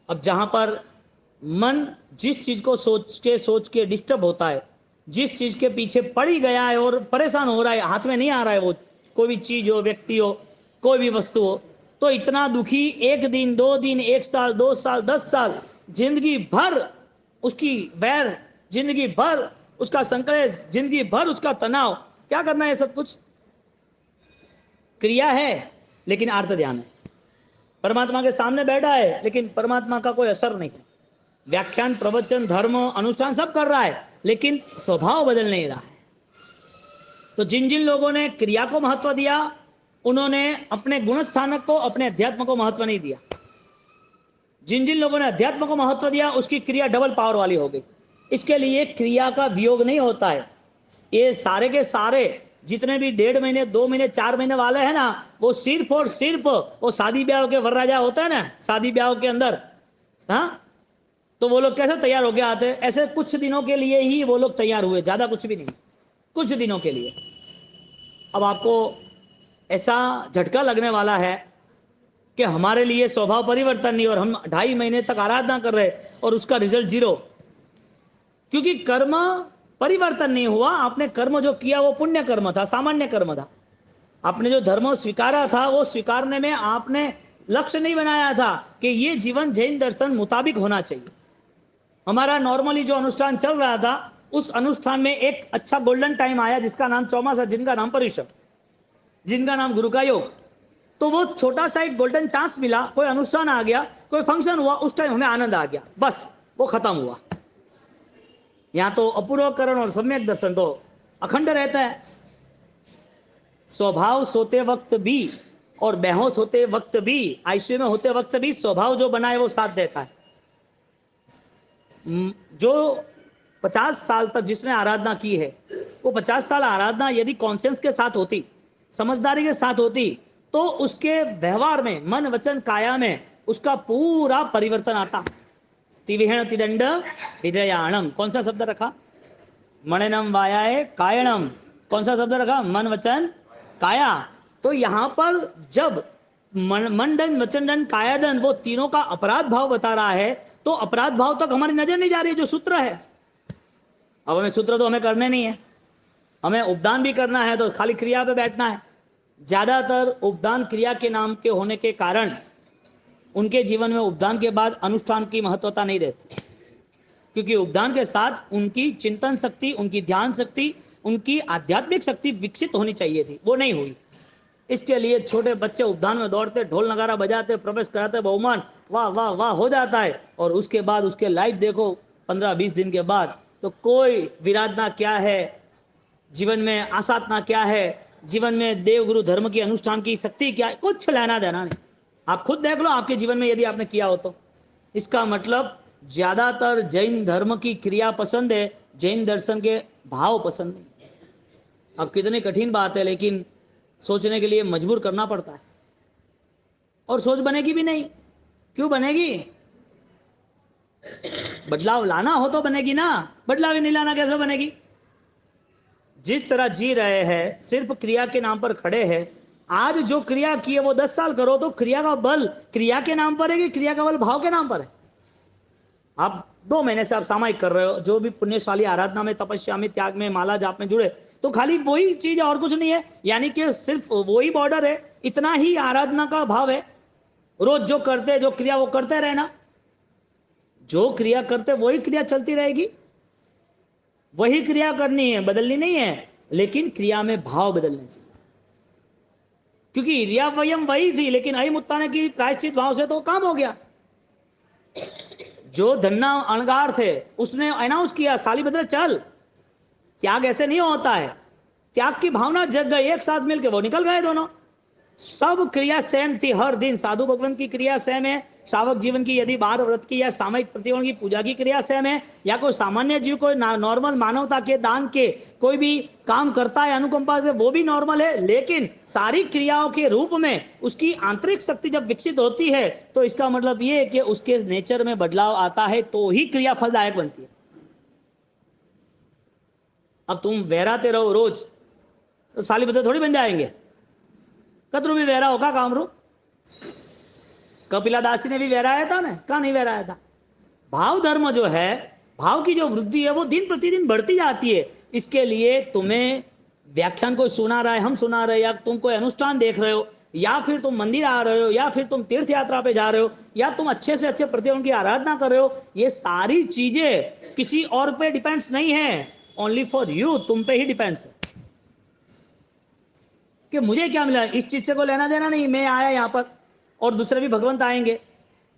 अब जहां पर मन जिस चीज को सोच के डिस्टर्ब होता है, जिस चीज के पीछे पड़ ही गया है और परेशान हो रहा है, हाथ में नहीं आ रहा है, वो कोई भी चीज हो, व्यक्ति हो, कोई भी वस्तु हो, तो इतना दुखी 1 दिन 2 दिन 1 साल 2 साल 10 साल, जिंदगी भर उसकी वैर, जिंदगी भर उसका संकलेश, जिंदगी भर उसका तनाव। क्या करना है? सब कुछ क्रिया है लेकिन आर्त ध्यान है। परमात्मा के सामने बैठा है लेकिन परमात्मा का कोई असर नहीं है। व्याख्यान, प्रवचन, धर्म, अनुष्ठान सब कर रहा है लेकिन स्वभाव बदल नहीं रहा है। तो जिन जिन लोगों ने क्रिया को महत्व दिया, उन्होंने अपने गुण स्थानक को, अपने अध्यात्म को महत्व नहीं दिया। जिन जिन लोगों ने अध्यात्म को महत्व दिया, उसकी क्रिया डबल पावर वाली हो गई। इसके लिए क्रिया का वियोग नहीं होता है। ये सारे के सारे जितने भी 1.5 महीने 2 महीने 4 महीने वाले हैं ना, वो सिर्फ और सिर्फ वो शादी ब्याह के वरराजा होता है ना, शादी ब्याह के अंदर, हाँ, तो वो लोग कैसे तैयार होके आते हैं? ऐसे कुछ दिनों के लिए ही वो लोग तैयार हुए, ज्यादा कुछ भी नहीं, कुछ दिनों के लिए। अब आपको ऐसा झटका लगने वाला है कि हमारे लिए स्वभाव परिवर्तन नहीं, और हम 2.5 महीने तक आराधना कर रहे और उसका रिजल्ट 0, क्योंकि कर्म परिवर्तन नहीं हुआ। आपने कर्म जो किया वो पुण्य कर्म था, सामान्य कर्म था। आपने जो धर्म स्वीकारा था, वो स्वीकारने में आपने लक्ष्य नहीं बनाया था कि ये जीवन जैन दर्शन मुताबिक होना चाहिए। हमारा नॉर्मली जो अनुष्ठान चल रहा था, उस अनुष्ठान में एक अच्छा गोल्डन टाइम आया जिसका नाम चौमासा, जिनका नाम परिश्रम, जिनका नाम गुरु का योग। तो वो छोटा सा एक गोल्डन चांस मिला, कोई अनुष्ठान आ गया, कोई फंक्शन हुआ, उस टाइम हमें आनंद आ गया, बस वो खत्म हुआ। यहां तो अपूर्वकरण और सम्यक दर्शन तो अखंड रहता है। स्वभाव सोते वक्त भी और बेहोश होते वक्त भी, आईसीयू में होते वक्त भी स्वभाव जो बना है वो साथ देता है। जो 50 साल तक जिसने आराधना की है, वो 50 साल आराधना यदि कॉन्शियस के साथ होती, समझदारी के साथ होती, तो उसके व्यवहार में, मन वचन काया में उसका पूरा परिवर्तन आता। तिविहण तिदंड विदयाणम, कौन सा शब्द रखा? मणिनम वायाए कायणम, कौन सा शब्द रखा? मन वचन काया। तो यहां पर जब मन दंड, वचन दंड, काया दंड, वो तीनों का अपराध भाव बता रहा है, तो अपराध भाव तक हमारी नजर नहीं जा रही है, जो सूत्र है। अब हमें सूत्र तो हमें करने नहीं है, हमें उपदान भी करना है तो खाली क्रिया पे बैठना है। ज्यादातर उपदान क्रिया के नाम के होने के कारण उनके जीवन में उपदान के बाद अनुष्ठान की महत्वता नहीं रहती, क्योंकि उपदान के साथ उनकी चिंतन शक्ति, उनकी ध्यान शक्ति, उनकी आध्यात्मिक शक्ति विकसित होनी चाहिए थी, वो नहीं हुई। इसके लिए छोटे बच्चे उपदान में दौड़ते, ढोल नगारा बजाते, प्रवेश कराते, बहुमान वाह वाह वाह हो जाता है, और उसके बाद उसके लाइफ देखो 15-20 दिन के बाद तो कोई विराधना क्या है, जीवन में आसाधना क्या है, जीवन में देव गुरु धर्म की अनुष्ठान की शक्ति क्या है, कुछ लेना देना नहीं। आप खुद देख लो आपके जीवन में यदि आपने किया हो तो। इसका मतलब ज्यादातर जैन धर्म की क्रिया पसंद है, जैन दर्शन के भाव पसंद नहीं। अब कितनी कठिन बात है, लेकिन सोचने के लिए मजबूर करना पड़ता है। और सोच बनेगी भी नहीं। क्यों बनेगी? बदलाव लाना हो तो बनेगी ना, बदलाव ही नहीं लाना कैसे बनेगी? जिस तरह जी रहे हैं, सिर्फ क्रिया के नाम पर खड़े हैं। आज जो क्रिया की है वो 10 साल करो तो क्रिया का बल क्रिया के नाम पर है कि क्रिया का बल भाव के नाम पर है? आप 2 महीने से आप सामायिक कर रहे हो, जो भी पुण्यशाली आराधना में, तपस्या में, त्याग में, माला जाप में जुड़े, तो खाली वही चीज है और कुछ नहीं है, यानी कि सिर्फ वही बॉर्डर है, इतना ही आराधना का भाव है। रोज जो करते, जो क्रिया वो करते रहना, जो क्रिया करते वही क्रिया चलती रहेगी, वही क्रिया करनी है, बदलनी नहीं है, लेकिन क्रिया में भाव बदलने चाहिए। क्योंकि रिया वयम वही थी, लेकिन अहिम उत्तान की प्रायश्चित भाव से तो काम हो गया। जो धन्ना अणगार थे उसने अनाउंस किया, सालिभद्र चल, त्याग ऐसे नहीं होता है, त्याग की भावना जग गई, एक साथ मिलकर वो निकल गए दोनों। सब क्रिया सेम थी, हर दिन साधु भगवंत की क्रिया सेम है, सावक जीवन की यदि बार व्रत की या सामयिक प्रतिवर्ण की पूजा की क्रिया सेम है, या कोई सामान्य जीव कोई नॉर्मल मानवता के दान के कोई भी काम करता है अनुकंपा से, वो भी नॉर्मल है, लेकिन सारी क्रियाओं के रूप में उसकी आंतरिक शक्ति जब विकसित होती है तो इसका मतलब ये है कि उसके नेचर में बदलाव आता है, तो ही क्रिया फलदायक बनती है। अब तुम वहराते रहो रोज तो सालिभद्र थोड़ी बन जाएंगे, कतरू भी वहरा होगा कामरू, कपिला दासी ने भी वहराया था ना, कहा नहीं वहराया था। भाव धर्म जो है, भाव की जो वृद्धि है वो दिन प्रतिदिन बढ़ती जाती है। इसके लिए तुम्हें व्याख्यान कोई सुना रहा है, हम सुना रहे, या तुम कोई अनुष्ठान देख रहे हो, या फिर तुम मंदिर आ रहे हो, या फिर तुम तीर्थ यात्रा पे जा रहे हो, या तुम अच्छे से अच्छे प्रतिमा की आराधना कर रहे हो, ये सारी चीजें किसी और पे डिपेंड्स नहीं है, ओनली फॉर यू, तुम पे ही डिपेंड्स है। कि मुझे क्या मिला, इस चीज से कोई लेना देना नहीं, मैं आया यहाँ पर और दूसरे भी भगवंत आएंगे,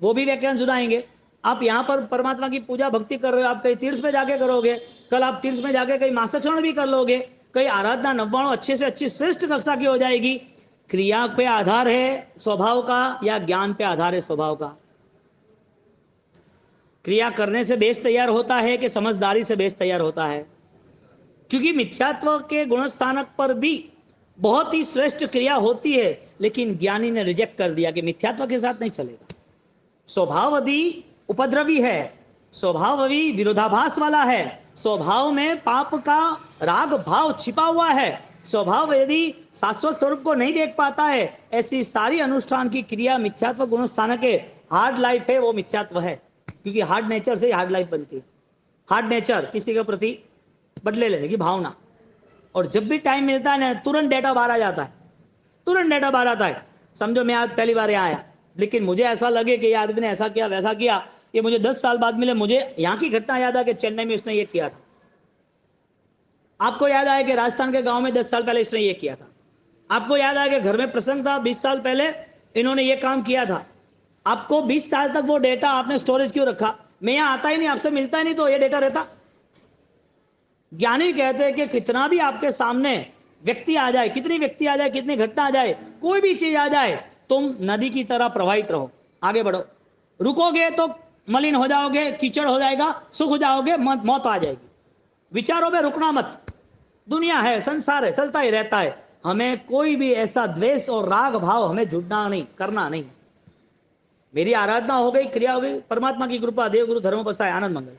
वो भी व्याख्यान सुनाएंगे। आप यहाँ पर परमात्मा की पूजा भक्ति कर रहे हो, आप कहीं तीर्थ में जाके करोगे, कल आप तीर्थ में जाके कहीं मासक्षण भी कर लोगे, कहीं आराधना नव्वाणों अच्छे से अच्छी श्रेष्ठ कक्षा की हो जाएगी। क्रिया पे आधार है स्वभाव का या ज्ञान पे आधार है स्वभाव का? क्रिया करने से बेस तैयार होता है कि समझदारी से बेस तैयार होता है? क्योंकि मिथ्यात्व के गुणस्थानक पर भी बहुत ही श्रेष्ठ क्रिया होती है, लेकिन ज्ञानी ने रिजेक्ट कर दिया कि मिथ्यात्व के साथ नहीं चलेगा। स्वभावदि उपद्रवी है, स्वभाववी विरोधाभास वाला है, स्वभाव में पाप का राग भाव छिपा हुआ है, स्वभाव यदि शाश्वत स्वरूप को नहीं देख पाता है, ऐसी सारी अनुष्ठान की क्रिया मिथ्यात्व गुणस्थान के हार्ड लाइफ है, वो मिथ्यात्व है। क्योंकि हार्ड नेचर से हार्ड लाइफ बनती है। हार्ड नेचर किसी के प्रति बदले लेने की भावना, और जब भी टाइम मिलता है ना तुरंत डेटा बाहर आ जाता है, तुरंत डेटा बाहर आता है। समझो मैं आज पहली बार यहाँ आया, लेकिन मुझे ऐसा लगे कि ये आदमी ने ऐसा किया वैसा किया, ये मुझे 10 साल बाद मिले, मुझे यहाँ की घटना याद आ कि चेन्नई में इसने ये किया था, आपको याद आया कि राजस्थान के गांव में 10 साल पहले इसने ये किया था, आपको याद आया कि घर में प्रसंग था 20 साल पहले इन्होंने ये काम किया था। आपको 20 साल तक वो डेटा आपने स्टोरेज क्यों रखा? मैं यहाँ आता ही नहीं, आपसे मिलता ही नहीं, तो ये डेटा रहता। ज्ञानी कहते हैं कि कितना भी आपके सामने व्यक्ति आ जाए, कितनी व्यक्ति आ जाए, कितनी घटना आ जाए, कोई भी चीज आ जाए, तुम नदी की तरह प्रवाहित रहो, आगे बढ़ो। रुकोगे तो मलिन हो जाओगे, कीचड़ हो जाएगा, सुख हो जाओगे, मौत आ जाएगी। विचारों में रुकना मत। दुनिया है, संसार है, चलता ही रहता है। हमें कोई भी ऐसा द्वेष और राग भाव हमें जुड़ना नहीं, करना नहीं। मेरी आराधना हो गई, क्रिया हो गई, परमात्मा की कृपा, देव गुरु धर्म बसाए, आनंद मंगल।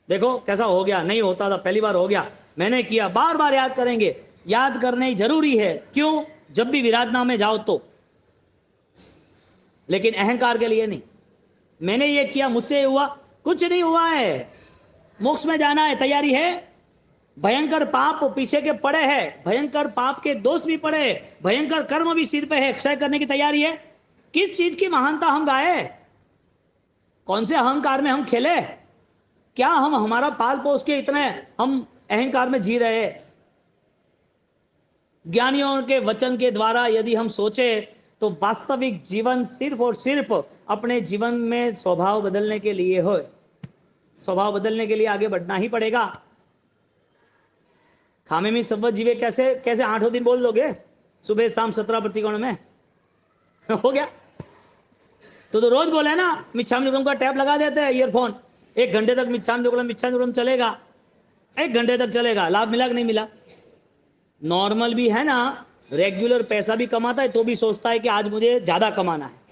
देखो कैसा हो गया, नहीं होता था, पहली बार हो गया, मैंने किया, बार बार याद करेंगे, याद करने जरूरी है। क्यों? जब भी विराधना में जाओ तो, लेकिन अहंकार के लिए नहीं। मैंने ये किया, मुझसे हुआ, कुछ नहीं हुआ है। मोक्ष में जाना है, तैयारी है। भयंकर पाप पीछे के पड़े हैं, भयंकर पाप के दोष भी पड़े, भयंकर कर्म भी सिर पे है, क्षय करने की तैयारी है। किस चीज की महानता हम गाए? कौन से अहंकार में हम खेले? क्या हम हमारा पाल पोस के इतने हम अहंकार में जी रहे? ज्ञानियों के वचन के द्वारा यदि हम सोचे तो वास्तविक जीवन सिर्फ और सिर्फ अपने जीवन में स्वभाव बदलने के लिए हो। स्वभाव बदलने के लिए आगे बढ़ना ही पड़ेगा। खामे में सब जीवे कैसे कैसे 8 दिन बोल लोगे, सुबह शाम 17 प्रतिकोण में हो गया तो रोज बोले ना, मिच्छामि दुक्कडम का टैप लगा देते हैं, ईयरफोन, 1 घंटे तक मिच्छामि दुक्कडम चलेगा, 1 घंटे तक चलेगा। लाभ मिला कि नहीं मिला? नॉर्मल भी है ना, रेगुलर पैसा भी कमाता है तो भी सोचता है कि आज मुझे ज्यादा कमाना है।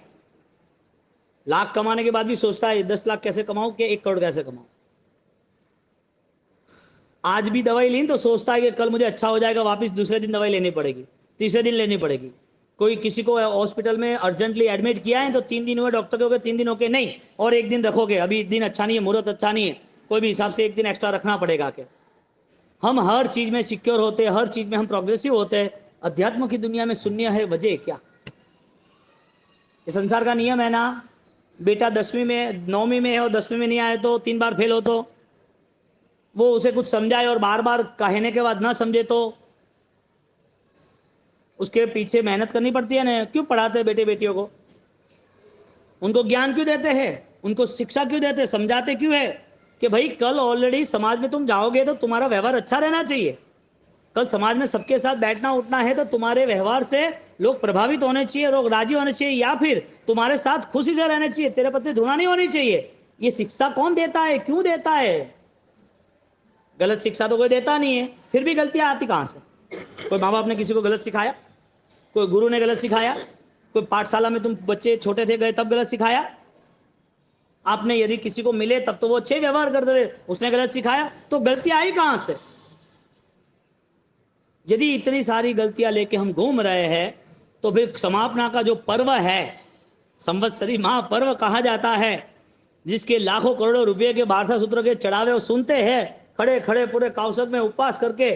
लाख कमाने के बाद भी सोचता है 10 लाख कैसे कमाऊं, कि 1 करोड़ कैसे कमाऊं। आज भी दवाई ली तो सोचता है कि कल मुझे अच्छा हो जाएगा, वापस दूसरे दिन दवाई लेनी पड़ेगी, तीसरे दिन लेनी पड़ेगी। कोई किसी को हॉस्पिटल में अर्जेंटली एडमिट किया है तो 3 दिन हुए, डॉक्टर के हो गए 3 दिन हो गए, नहीं और 1 दिन रखोगे, अभी दिन अच्छा नहीं है, मुहूर्त अच्छा नहीं है, कोई भी हिसाब से 1 दिन एक्स्ट्रा रखना पड़ेगा। क्या हम हर चीज में सिक्योर होते हैं, हर चीज में हम प्रोग्रेसिव होते हैं, अध्यात्म की दुनिया में शून्य है, वजह क्या? ये संसार का नियम है ना। बेटा 10वीं में 9वीं में है और 10वीं में नहीं आए तो 3 बार फेल हो, तो वो उसे कुछ समझाए और बार बार कहने के बाद ना समझे तो उसके पीछे मेहनत करनी पड़ती है ना। क्यों पढ़ाते बेटे बेटियों को? उनको ज्ञान क्यों देते हैं? उनको शिक्षा क्यों देते हैं? समझाते क्यों है? कि भाई कल ऑलरेडी समाज में तुम जाओगे तो तुम्हारा व्यवहार अच्छा रहना चाहिए। कल समाज में सबके साथ बैठना उठना है तो तुम्हारे व्यवहार से लोग प्रभावित होने चाहिए, लोग राजी होने चाहिए, या फिर तुम्हारे साथ खुशी से रहने चाहिए, तेरे प्रति धुना नहीं होनी चाहिए। ये शिक्षा कौन देता है? क्यों देता है? गलत शिक्षा तो कोई देता नहीं है, फिर भी गलतियां आती कहां से? कोई माँ बाप ने किसी को गलत सिखाया? कोई गुरु ने गलत सिखाया? कोई पाठशाला में तुम बच्चे छोटे थे गए तब गलत सिखाया? आपने यदि किसी को मिले तब तो वो अच्छे व्यवहार करते थे, उसने गलत सिखाया, तो गलतियां आई कहां से? यदि इतनी सारी गलतियां लेके हम घूम रहे हैं तो फिर समापना का जो पर्व है, संवत्सरी महापर्व कहा जाता है, जिसके लाखों करोड़ों रुपए के बारसा सूत्र के चढ़ावे वो सुनते हैं, खड़े खड़े पूरे काउसक में उपवास करके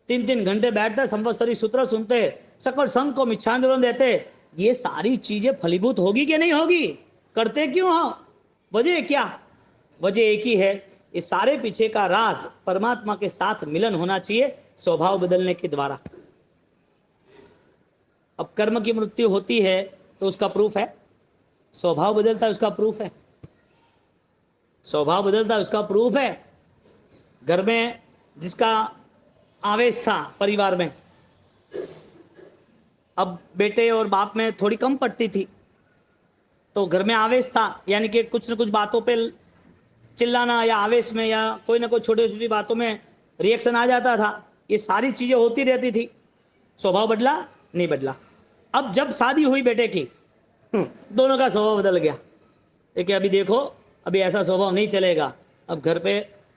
3-3 घंटे बैठते, संवत्सरी सूत्र सुनते, सकल संघ को मिच्छांजलि देते, ये सारी चीजें फलीभूत होगी कि नहीं होगी? करते क्यों हो? वजह क्या? वजह एक ही है, इस सारे पीछे का राज परमात्मा के साथ मिलन होना चाहिए स्वभाव बदलने के द्वारा। अब कर्म की मृत्यु होती है तो उसका प्रूफ है, स्वभाव बदलता है उसका प्रूफ है, स्वभाव बदलता है उसका प्रूफ है। घर में जिसका आवेश था परिवार में, अब बेटे और बाप में थोड़ी कम पड़ती थी, तो घर में आवेश था, यानी कि कुछ न कुछ बातों पे चिल्लाना या आवेश में या कोई ना कोई छोटी छोटी बातों में रिएक्शन आ जाता था। ये सारी चीजें होती रहती थी। स्वभाव बदला? नहीं बदला। अब जब शादी हुई बेटे की, दोनों का स्वभाव बदल गया। देखिए अभी देखो, अभी ऐसा स्वभाव नहीं चलेगा। अब घर पे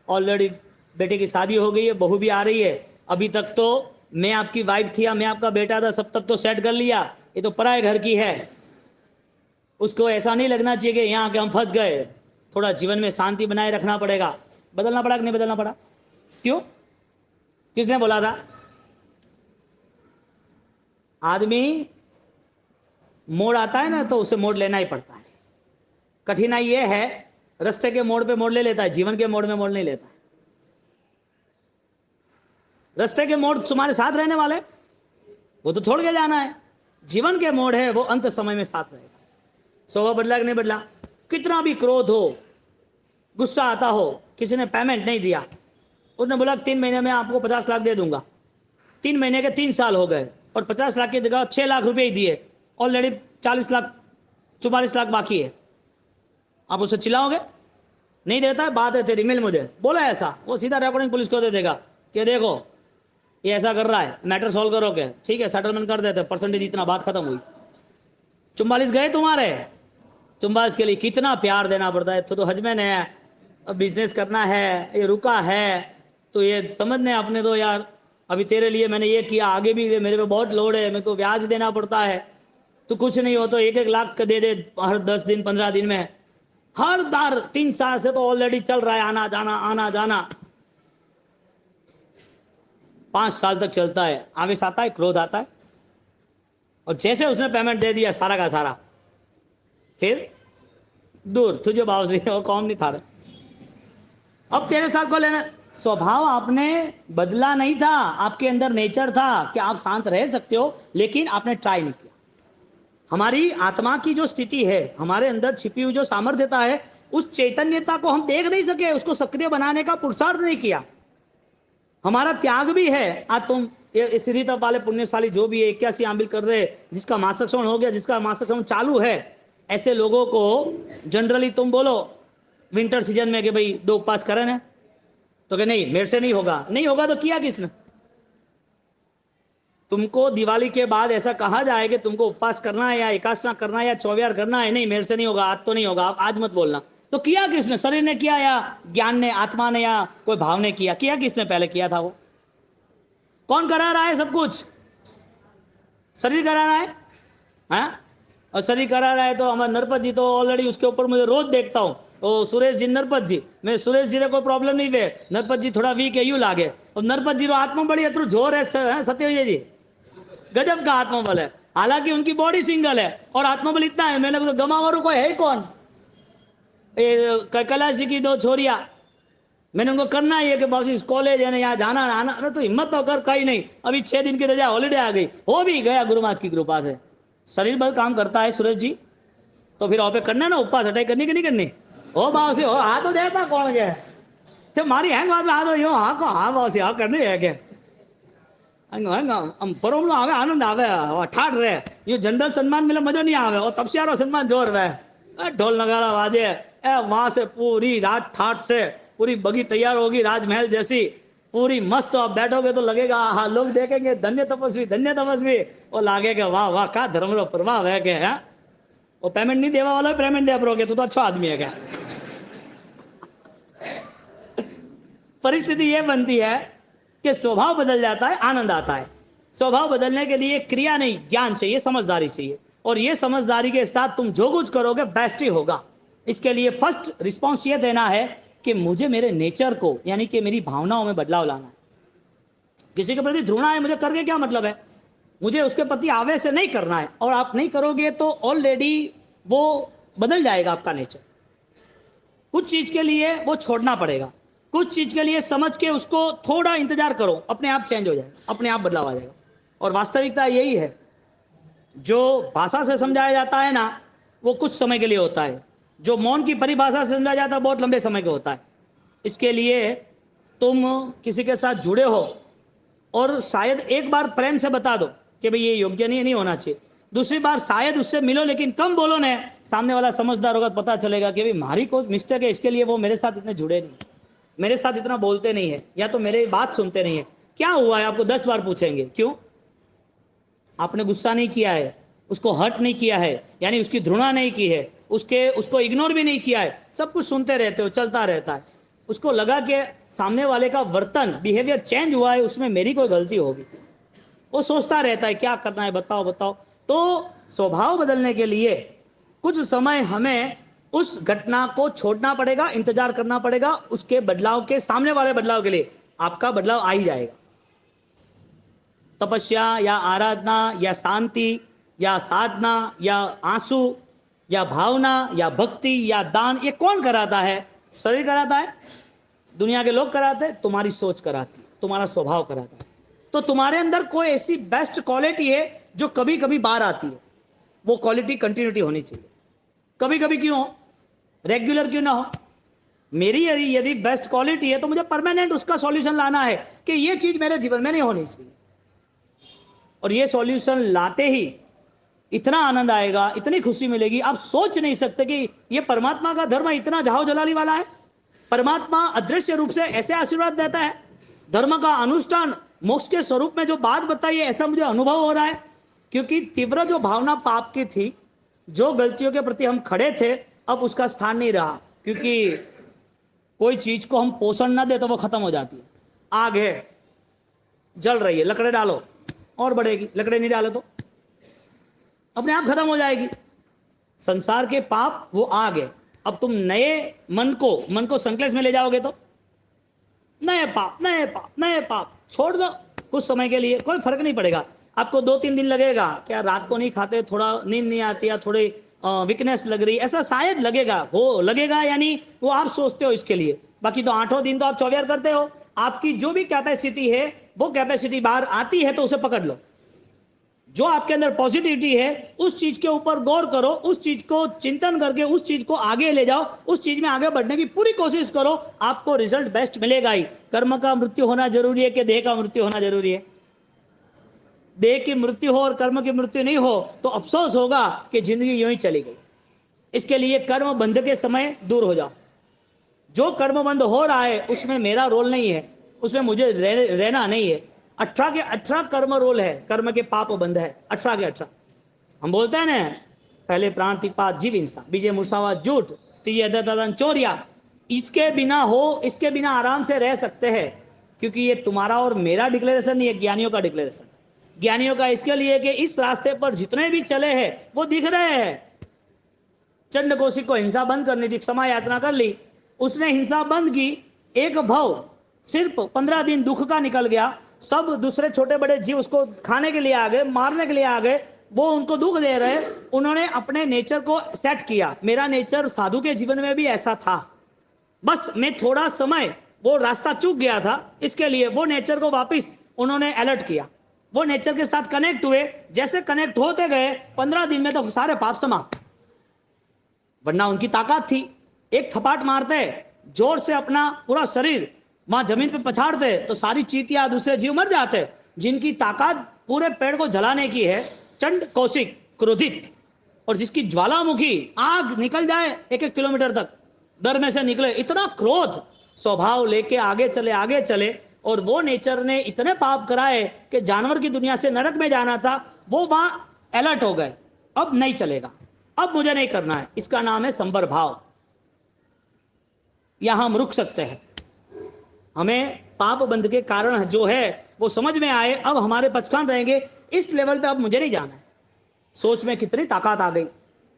ऑलरेडी बेटे की शादी हो गई है, बहू भी आ रही है। अभी तक तो मैं आपकी वाइफ थी या मैं आपका बेटा था, सब तक तो सेट कर लिया, ये तो पराए घर की है। उसको ऐसा नहीं लगना चाहिए कि यहाँ आके हम फंस गए। थोड़ा जीवन में शांति बनाए रखना पड़ेगा। बदलना पड़ा कि नहीं बदलना पड़ा? क्यों? किसने बोला था? आदमी मोड़ आता है ना तो उसे मोड़ लेना ही पड़ता है। कठिनाई यह है, रास्ते के मोड़ पे मोड़ ले लेता है, जीवन के मोड़ में मोड़ नहीं लेता है। रास्ते के मोड़ तुम्हारे साथ रहने वाले, वो तो छोड़ के जाना है। जीवन के मोड़ है वो अंत समय में साथ रहेगा। स्वभाव बदला कि नहीं बदला? कितना भी क्रोध हो, गुस्सा आता हो, किसी ने पेमेंट नहीं दिया, उसने बोला 3 महीने में आपको 50 लाख दे दूंगा, 3 महीने के 3 साल हो गए और 50 लाख की जगह 6 लाख रुपए ही दिए, ऑलरेडी 40 लाख 44 लाख बाकी है, आप उसे चिल्लाओगे? नहीं देता है, बात है तेरी, मिल मुझे, बोला ऐसा, वो सीधा रिकॉर्डिंग पुलिस को दे देगा कि देखो ये ऐसा कर रहा है, मैटर सॉल्व करोगे, ठीक है सेटलमेंट कर देते, परसेंटेज इतना, बात खत्म हुई। 44 गए तुम्हारे। 44 के लिए कितना प्यार देना पड़ता है। तो हजबैंड है, बिजनेस करना है, ये रुका है, तो ये समझने अपने दो यार, अभी तेरे लिए मैंने ये किया, आगे भी मेरे पे बहुत लोड है, मेरे को ब्याज देना पड़ता है, तो कुछ नहीं हो तो 1-1 लाख का दे दे हर 10 दिन 15 दिन में। हर दार 3 साल से तो ऑलरेडी चल रहा है, आना जाना आना जाना, 5 साल तक चलता है। आवेश आता है, क्रोध आता है, और जैसे उसने पेमेंट दे दिया सारा का सारा, फिर दूर तुझे भाव से वो कौन नहीं था रहे। अब तेरे साथ को लेना, स्वभाव आपने बदला नहीं था, आपके अंदर नेचर था कि आप शांत रह सकते हो, लेकिन आपने ट्राई नहीं किया। हमारी आत्मा की जो स्थिति है, हमारे अंदर छिपी हुई जो सामर्थ्यता है, उस चैतन्यता को हम देख नहीं सके, उसको सक्रिय बनाने का पुरुषार्थ नहीं किया। हमारा त्याग भी है। आज तुम ये सीधी तप वाले पुण्यशाली जो भी है 81 आंबिल कर रहे, जिसका मासिक श्रवण हो गया, जिसका मासिक श्रवण चालू है, ऐसे लोगों को जनरली तुम बोलो विंटर सीजन में कि भाई 2 उपवास करें ना, तो कि नहीं मेरे से नहीं होगा। नहीं होगा तो किया किसने? तुमको दिवाली के बाद ऐसा कहा जाए कि तुमको उपवास करना है या एकादशा करना है या चौविहार करना है, नहीं मेरे से नहीं होगा, आज तो नहीं होगा, आज मत बोलना, तो किया किसने? शरीर ने किया या ज्ञान ने, आत्मा ने, या कोई भाव ने किया? किया किसने? पहले किया था वो। कौन करा रहा है सब कुछ? शरीर करा रहा है, हाँ, और शरीर करा रहा है तो हमारे नरपत जी तो ऑलरेडी उसके ऊपर मुझे रोज देखता हूँ, ओ सुरेश जी नरपत जी, मैं सुरेश जी ने कोई प्रॉब्लम नहीं वे, नरपत जी थोड़ा वीक है यू लागे, और नरपत जी रो आत्मा बड़ी अतरू जोर है सत्यविजय जी, गजब का आत्मबल है, हालांकि उनकी बॉडी सिंगल है और आत्मबल इतना है, मैंने तो गमावारू कोई है कौन, कैलाश जी की दो छोरिया, मैंने उनको करना ही है कि बॉस इस कॉलेज है ना यहाँ जाना आना, अरे तो हिम्मत तो कर, कहीं नहीं, अभी 6 दिन की रजा हॉलीडे आ गई, हो भी गया गुरु महाराज की कृपा से, शरीर बल काम करता है सुरेश जी, तो फिर ऑपे करना है ना, उपवास हटाई करनी कि नहीं करनी, हो बाबू से हो, हाँ तो देता कौन गया, तो मारी हैंग बात ला दो यो, हाँ को हाँ बाबू से हाँ करनी है क्या, परम आवे आनंद आवे, ठाठ रहे, ये जनरल सम्मान मिले मजा नहीं आवे, और तब से यारो सम्मान जोर रहे, ढोल नगाड़ा वाजे, वहां से पूरी रात ठाठ से पूरी बगी तैयार होगी राजमहल जैसी पूरी मस्त, आप बैठोगे तो लगेगा हाँ, लोग देखेंगे धन्य तपस्वी, वो लागेगा वाह वाह का धर्म रो प्रभाव है क्या, वो पेमेंट नहीं देवा वाला पेमेंट दे परोगे तो अच्छा आदमी है क्या। परिस्थिति ये बनती है कि स्वभाव बदल जाता है, आनंद आता है। स्वभाव बदलने के लिए क्रिया नहीं, ज्ञान चाहिए, समझदारी चाहिए, और ये समझदारी के साथ तुम जो कुछ करोगे बेस्ट ही होगा। इसके लिए फर्स्ट रिस्पॉन्स ये देना है कि मुझे मेरे नेचर को यानी कि मेरी भावनाओं में बदलाव लाना है। किसी के प्रति घृणा है मुझे करके क्या मतलब है, मुझे उसके प्रति आवेश से नहीं करना है, और आप नहीं करोगे तो ऑलरेडी वो बदल जाएगा आपका नेचर। कुछ चीज के लिए वो छोड़ना पड़ेगा, कुछ चीज के लिए समझ के उसको थोड़ा इंतजार करो, अपने आप चेंज हो जाएगा, अपने आप बदलाव आ जाएगा। और वास्तविकता यही है, जो भाषा से समझाया जाता है ना वो कुछ समय के लिए होता है, जो मौन की परिभाषा से समझाया जाता है बहुत लंबे समय का होता है। इसके लिए तुम किसी के साथ जुड़े हो और शायद एक बार प्रेम से बता दो कि भाई ये योग्य नहीं होना चाहिए, दूसरी बार शायद उससे मिलो लेकिन कम बोलो ने, सामने वाला समझदार होगा, पता चलेगा कि भाई हमारी कोई मिस्टेक है, इसके लिए वो मेरे साथ इतने जुड़े नहीं, मेरे साथ इतना बोलते नहीं है, या तो मेरी बात सुनते नहीं है। क्या हुआ है आपको 10 बार पूछेंगे, क्यों, आपने गुस्सा नहीं किया है, उसको हर्ट नहीं किया है, यानी उसकी घृणा नहीं की है, उसको इग्नोर भी नहीं किया है, सब कुछ सुनते रहते हो, चलता रहता है। उसको लगा कि सामने वाले का वर्तन बिहेवियर चेंज हुआ है, उसमें मेरी कोई गलती होगी, वो सोचता रहता है क्या करना है, बताओ बताओ। तो स्वभाव बदलने के लिए कुछ समय हमें उस घटना को छोड़ना पड़ेगा, इंतजार करना पड़ेगा, उसके बदलाव के, सामने वाले बदलाव के लिए आपका बदलाव आ ही जाएगा। तपस्या या आराधना या शांति या साधना या आंसू या भावना या भक्ति या दान, ये कौन कराता है, शरीर कराता है, दुनिया के लोग कराते हैं, तुम्हारी सोच कराती है, तुम्हारा स्वभाव कराता है। तो तुम्हारे अंदर कोई ऐसी बेस्ट क्वालिटी है जो कभी कभी बाहर आती है, वो क्वालिटी कंटिन्यूटी होनी चाहिए। कभी कभी क्यों हो, रेगुलर क्यों ना हो। मेरी यदि बेस्ट क्वालिटी है तो मुझे परमानेंट उसका सॉल्यूशन लाना है कि ये चीज मेरे जीवन में नहीं होनी चाहिए, और ये सॉल्यूशन लाते ही इतना आनंद आएगा, इतनी खुशी मिलेगी, आप सोच नहीं सकते कि ये परमात्मा का धर्म इतना जाहो जलाली वाला है। परमात्मा अदृश्य रूप से ऐसे आशीर्वाद देता है, धर्म का अनुष्ठान मोक्ष के स्वरूप में जो बात बताई है, ऐसा मुझे अनुभव हो रहा है। क्योंकि तीव्र जो भावना पाप की थी, जो गलतियों के प्रति हम खड़े थे, अब उसका स्थान नहीं रहा, क्योंकि कोई चीज को हम पोषण ना दे तो वो खत्म हो जाती है। आग है, जल रही है, लकड़े डालो और बढ़ेगी, लकड़े नहीं डालो तो अपने आप खत्म हो जाएगी। संसार के पाप वो आग है। अब तुम नए मन को संकलेश में ले जाओगे तो नए पाप छोड़ दो कुछ समय के लिए, कोई फर्क नहीं पड़ेगा। आपको 2-3 दिन लगेगा, क्या रात को नहीं खाते, थोड़ा नींद नहीं आती या थोड़ी वीकनेस लग रही, ऐसा शायद लगेगा, वो लगेगा यानी वो आप सोचते हो इसके लिए, बाकी तो 8 दिन तो आप चौबीस करते हो। आपकी जो भी कैपेसिटी है वो कैपेसिटी बाहर आती है तो उसे पकड़ लो। जो आपके अंदर पॉजिटिविटी है उस चीज के ऊपर गौर करो, उस चीज को चिंतन करके उस चीज को आगे ले जाओ, उस चीज में आगे बढ़ने की पूरी कोशिश करो, आपको रिजल्ट बेस्ट मिलेगा ही। कर्म का मृत्यु होना जरूरी है कि देह का मृत्यु होना जरूरी है? देह की मृत्यु हो और कर्म की मृत्यु नहीं हो तो अफसोस होगा कि जिंदगी यूं ही चली गई। इसके लिए कर्म बंध के समय दूर हो जाओ। जो कर्म बंद हो रहा है उसमें मेरा रोल नहीं है, उसमें मुझे रहना नहीं है। 18 के 18 कर्म रोल है, कर्म के पाप बंद है 18 के 18। हम बोलते हैं ना, पहले प्राण तिपात जीव हिंसा, बीजे मुर्सावा झूठ, तीजे चोरिया। इसके बिना हो, इसके बिना आराम से रह सकते हैं, क्योंकि ये तुम्हारा और मेरा डिक्लेरेशन नहीं है, ज्ञानियों का डिक्लेरेशन। ज्ञानियों का इसके लिए कि इस रास्ते पर जितने भी चले हैं वो दिख रहे हैं। चंड कौशिक को हिंसा बंद करनी थी, क्षमा यात्रा कर ली, उसने हिंसा बंद की, एक भव सिर्फ 15 दिन दुख का निकल गया। सब दूसरे छोटे बड़े जीव उसको खाने के लिए आ गए, मारने के लिए आ गए, वो उनको दुख दे रहे। उन्होंने अपने नेचर को सेट किया। मेरा नेचर साधु के जीवन में भी ऐसा था, बस मैं थोड़ा समय वो रास्ता चूक गया था, इसके लिए वो नेचर को वापस उन्होंने अलर्ट किया। वो नेचर के साथ कनेक्ट हुए, जैसे कनेक्ट होते गए 15 दिन में तो सारे पाप समाप्त। वरना उनकी ताकत थी, एक थपाट मारते जोर से अपना पूरा शरीर वहां जमीन पे पछाड़ते तो सारी चींटियां दूसरे जीव मर जाते। जिनकी ताकत पूरे पेड़ को जलाने की है, चंड कौशिक क्रोधित, और जिसकी ज्वालामुखी आग निकल जाए 1-1 किलोमीटर तक दर में से निकले, इतना क्रोध स्वभाव लेके आगे चले। और वो नेचर ने इतने पाप कराए कि जानवर की दुनिया से नरक में जाना था, वो वहां अलर्ट हो गए, अब नहीं चलेगा, अब मुझे नहीं करना है। इसका नाम है संवर भाव। यहां हम रुक सकते हैं, हमें पाप बंध के कारण जो है वो समझ में आए, अब हमारे पचखान रहेंगे इस लेवल पे, अब मुझे नहीं जाना है। सोच में कितनी ताकत आ गई,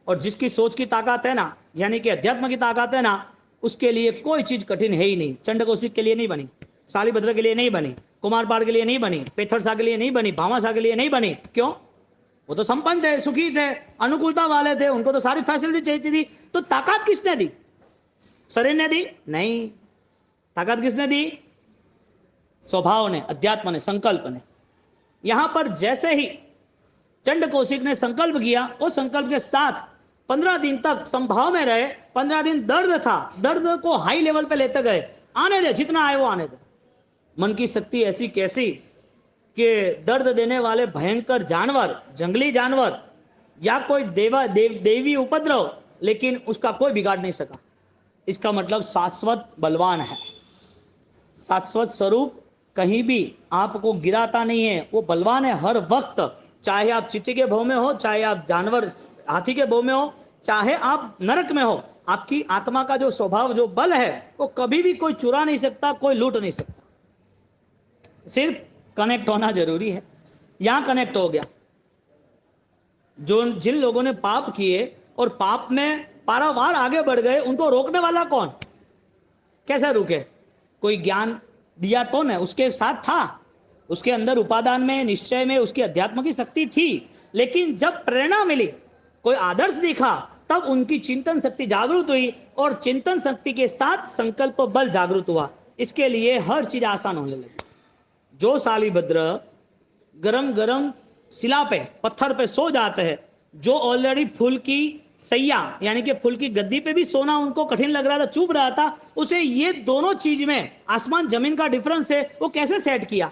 और जिसकी सोच की ताकत है ना, यानी कि अध्यात्म की ताकत है ना, उसके लिए कोई चीज कठिन है ही नहीं। चंड कौशिक के लिए नहीं बनी, शालिभद्र के लिए नहीं बनी, कुमारपाल के लिए नहीं बनी, पेथरसा के लिए नहीं बनी, भामाशाह के लिए नहीं बनी। क्यों? वो तो संपन्न थे, सुखी थे, अनुकूलता वाले थे, उनको तो सारी फैसिलिटी चाहिए थी। तो ताकत किसने दी? शरीर ने दी? नहीं। ताकत किसने दी? स्वभाव ने, अध्यात्म ने, संकल्प ने। यहां पर जैसे ही चंड कौशिक ने संकल्प किया, उस संकल्प के साथ 15 दिन तक संभाव में रहे। 15 दिन दर्द था, दर्द को हाई लेवल पे लेते गए, आने दे, जितना आए वो आने दे। मन की शक्ति ऐसी कैसी कि दर्द देने वाले भयंकर जानवर, जंगली जानवर या कोई देवी उपद्रव, लेकिन उसका कोई बिगाड़ नहीं सका। इसका मतलब शाश्वत बलवान है, शाश्वत स्वरूप कहीं भी आपको गिराता नहीं है, वो बलवान है हर वक्त। चाहे आप चींटी के भव में हो, चाहे आप जानवर हाथी के भव में हो, चाहे आप नरक में हो, आपकी आत्मा का जो स्वभाव, जो बल है, वो कभी भी कोई चुरा नहीं सकता, कोई लूट नहीं सकता। सिर्फ कनेक्ट होना जरूरी है। यहां कनेक्ट हो गया। जो जिन लोगों ने पाप किए और पाप में पारावार आगे बढ़ गए, उनको रोकने वाला कौन? कैसे रुके? कोई ज्ञान दिया तो न, उसके साथ था, उसके अंदर उपादान में, निश्चय में उसकी अध्यात्म की शक्ति थी। लेकिन जब प्रेरणा मिली, कोई आदर्श दिखा, तब उनकी चिंतन शक्ति जागृत हुई, और चिंतन शक्ति के साथ संकल्प बल जागृत हुआ। इसके लिए हर चीज आसान होने लगी। जो शालिभद्र गरम गरम शिला पे, पत्थर पे सो जाते हैं, जो ऑलरेडी फूल की सैया यानी कि फूल की गद्दी पे भी सोना उनको कठिन लग रहा था, चुभ रहा था, उसे ये दोनों चीज में आसमान जमीन का डिफरेंस है, वो कैसे सेट किया?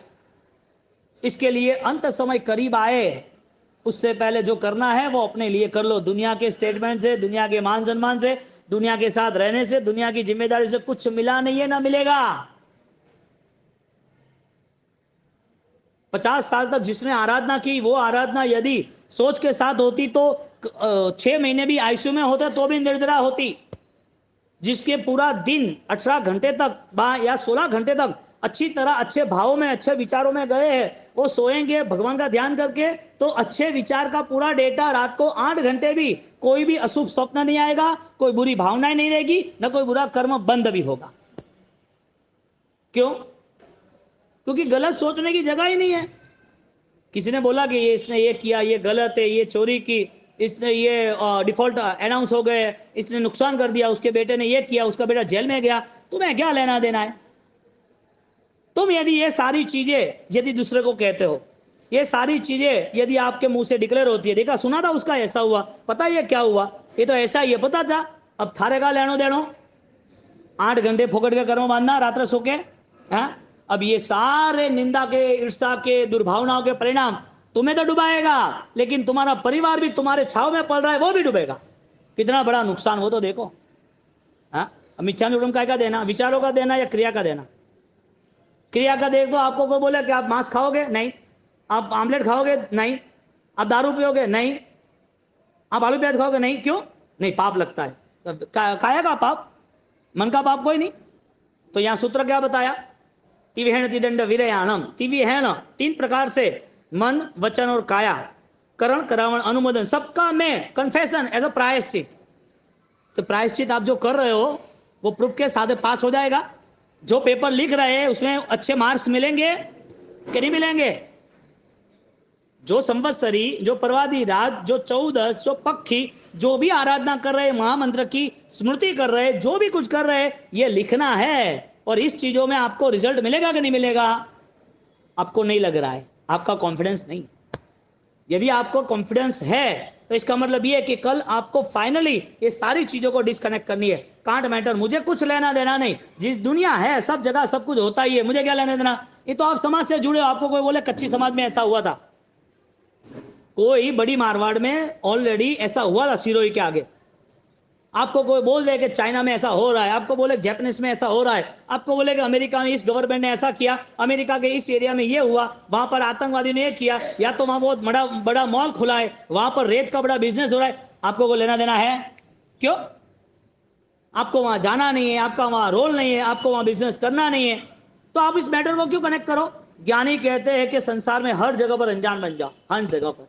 इसके लिए अंत समय करीब आए, उससे पहले जो करना है वो अपने लिए कर लो। दुनिया के स्टेटमेंट से, दुनिया के मान सम्मान से, दुनिया के साथ रहने से, दुनिया की जिम्मेदारी से कुछ मिला नहीं है, ना मिलेगा। 50 साल तक जिसने आराधना की, वो आराधना यदि सोच के साथ होती तो 6 महीने भी आईसीयू में होता तो भी निर्जरा होती। जिसके पूरा दिन 18 घंटे तक या 16 घंटे तक अच्छी तरह अच्छे भावों में, अच्छे विचारों में गए हैं, वो सोएंगे भगवान का ध्यान करके, तो अच्छे विचार का पूरा डेटा, रात को 8 घंटे भी कोई भी अशुभ स्वप्न नहीं आएगा, कोई बुरी भावनाएं नहीं रहेगी, न कोई बुरा कर्म बंद भी होगा। क्यों? क्योंकि गलत सोचने की जगह ही नहीं है। किसी ने बोला कि ये इसने ये किया, ये गलत है, ये चोरी की, इसने ये डिफॉल्ट अनाउंस हो गए, इसने नुकसान कर दिया, उसके बेटे ने ये किया, उसका बेटा जेल में गया, तुम्हें क्या लेना देना है? तुम यदि ये सारी चीजें यदि दूसरे को कहते हो, ये सारी चीजें यदि आपके मुंह से डिक्लेयर होती है, देखा सुना था उसका ऐसा हुआ, पता ये क्या हुआ, ये तो ऐसा ही है, पता था, अब थारे का लेनो देनो, 8 घंटे फोकट के कर्म बांधना रात्र सो के, है? अब ये सारे निंदा के, ईर्षा के, दुर्भावनाओं के परिणाम तुम्हें तो डुबाएगा, लेकिन तुम्हारा परिवार भी तुम्हारे छाव में पड़ रहा है, वो भी डूबेगा। कितना बड़ा नुकसान हो तो देखो। हाँ, मिच्छा में का देना, विचारों का देना या क्रिया का देना? क्रिया का देख दो, आपको कोई बोले कि आप मांस खाओगे? नहीं। आप आमलेट खाओगे? नहीं। आप दारू पियोगे? नहीं। आप आलू प्याज खाओगे? नहीं। क्यों? नहीं, पाप लगता है। खाएगा पाप, मन का पाप कोई नहीं। तो यहां सूत्र क्या बताया? तिविहेण तिदंड विरयाणम, तिविहेण 3 प्रकार से मन, वचन और काया, करण, करावण, अनुमोदन, सबका मैं, कन्फेशन एज अ प्रायश्चित। तो प्रायश्चित आप जो कर रहे हो वो प्रूफ के साथ पास हो जाएगा। जो पेपर लिख रहे हैं उसमें अच्छे मार्क्स मिलेंगे कि नहीं मिलेंगे? जो संवत्सरी, जो परवादी रात, जो चौदस, जो पक्षी, जो भी आराधना कर रहे हैं, महामंत्र की स्मृति कर रहे हैं, जो भी कुछ कर रहे हैं, ये लिखना है। और इस चीजों में आपको रिजल्ट मिलेगा कि नहीं मिलेगा? आपको नहीं लग रहा है, आपका कॉन्फिडेंस नहीं। यदि आपको कॉन्फिडेंस है तो इसका मतलब ये है कि कल आपको फाइनली ये सारी चीजों को डिस्कनेक्ट करनी है। कांट मैटर, मुझे कुछ लेना देना नहीं, जिस दुनिया है सब जगह सब कुछ होता ही है, मुझे क्या लेना देना। ये तो आप समाज से जुड़े हो, आपको कोई बोले कच्ची समाज में ऐसा हुआ था, कोई बड़ी मारवाड़ में ऑलरेडी ऐसा हुआ था सिरोही के आगे, आपको कोई बोल दे कि चाइना में ऐसा हो रहा है, आपको बोले जापानीज में ऐसा हो रहा है, आपको बोले कि अमेरिका में इस गवर्नमेंट ने ऐसा किया, अमेरिका के इस एरिया में ये हुआ, वहां पर आतंकवादी ने ये किया, या तो वहां बहुत बड़ा बड़ा मॉल खुला है, वहां पर रेत का बड़ा बिजनेस हो रहा है, आपको कोई लेना देना है? क्यों? आपको वहां जाना नहीं है, आपका वहां रोल नहीं है, आपको वहां बिजनेस करना नहीं है, तो आप इस मैटर को क्यों कनेक्ट करो? ज्ञानी कहते हैं कि संसार में हर जगह पर अनजान बन जाओ, हर जगह पर,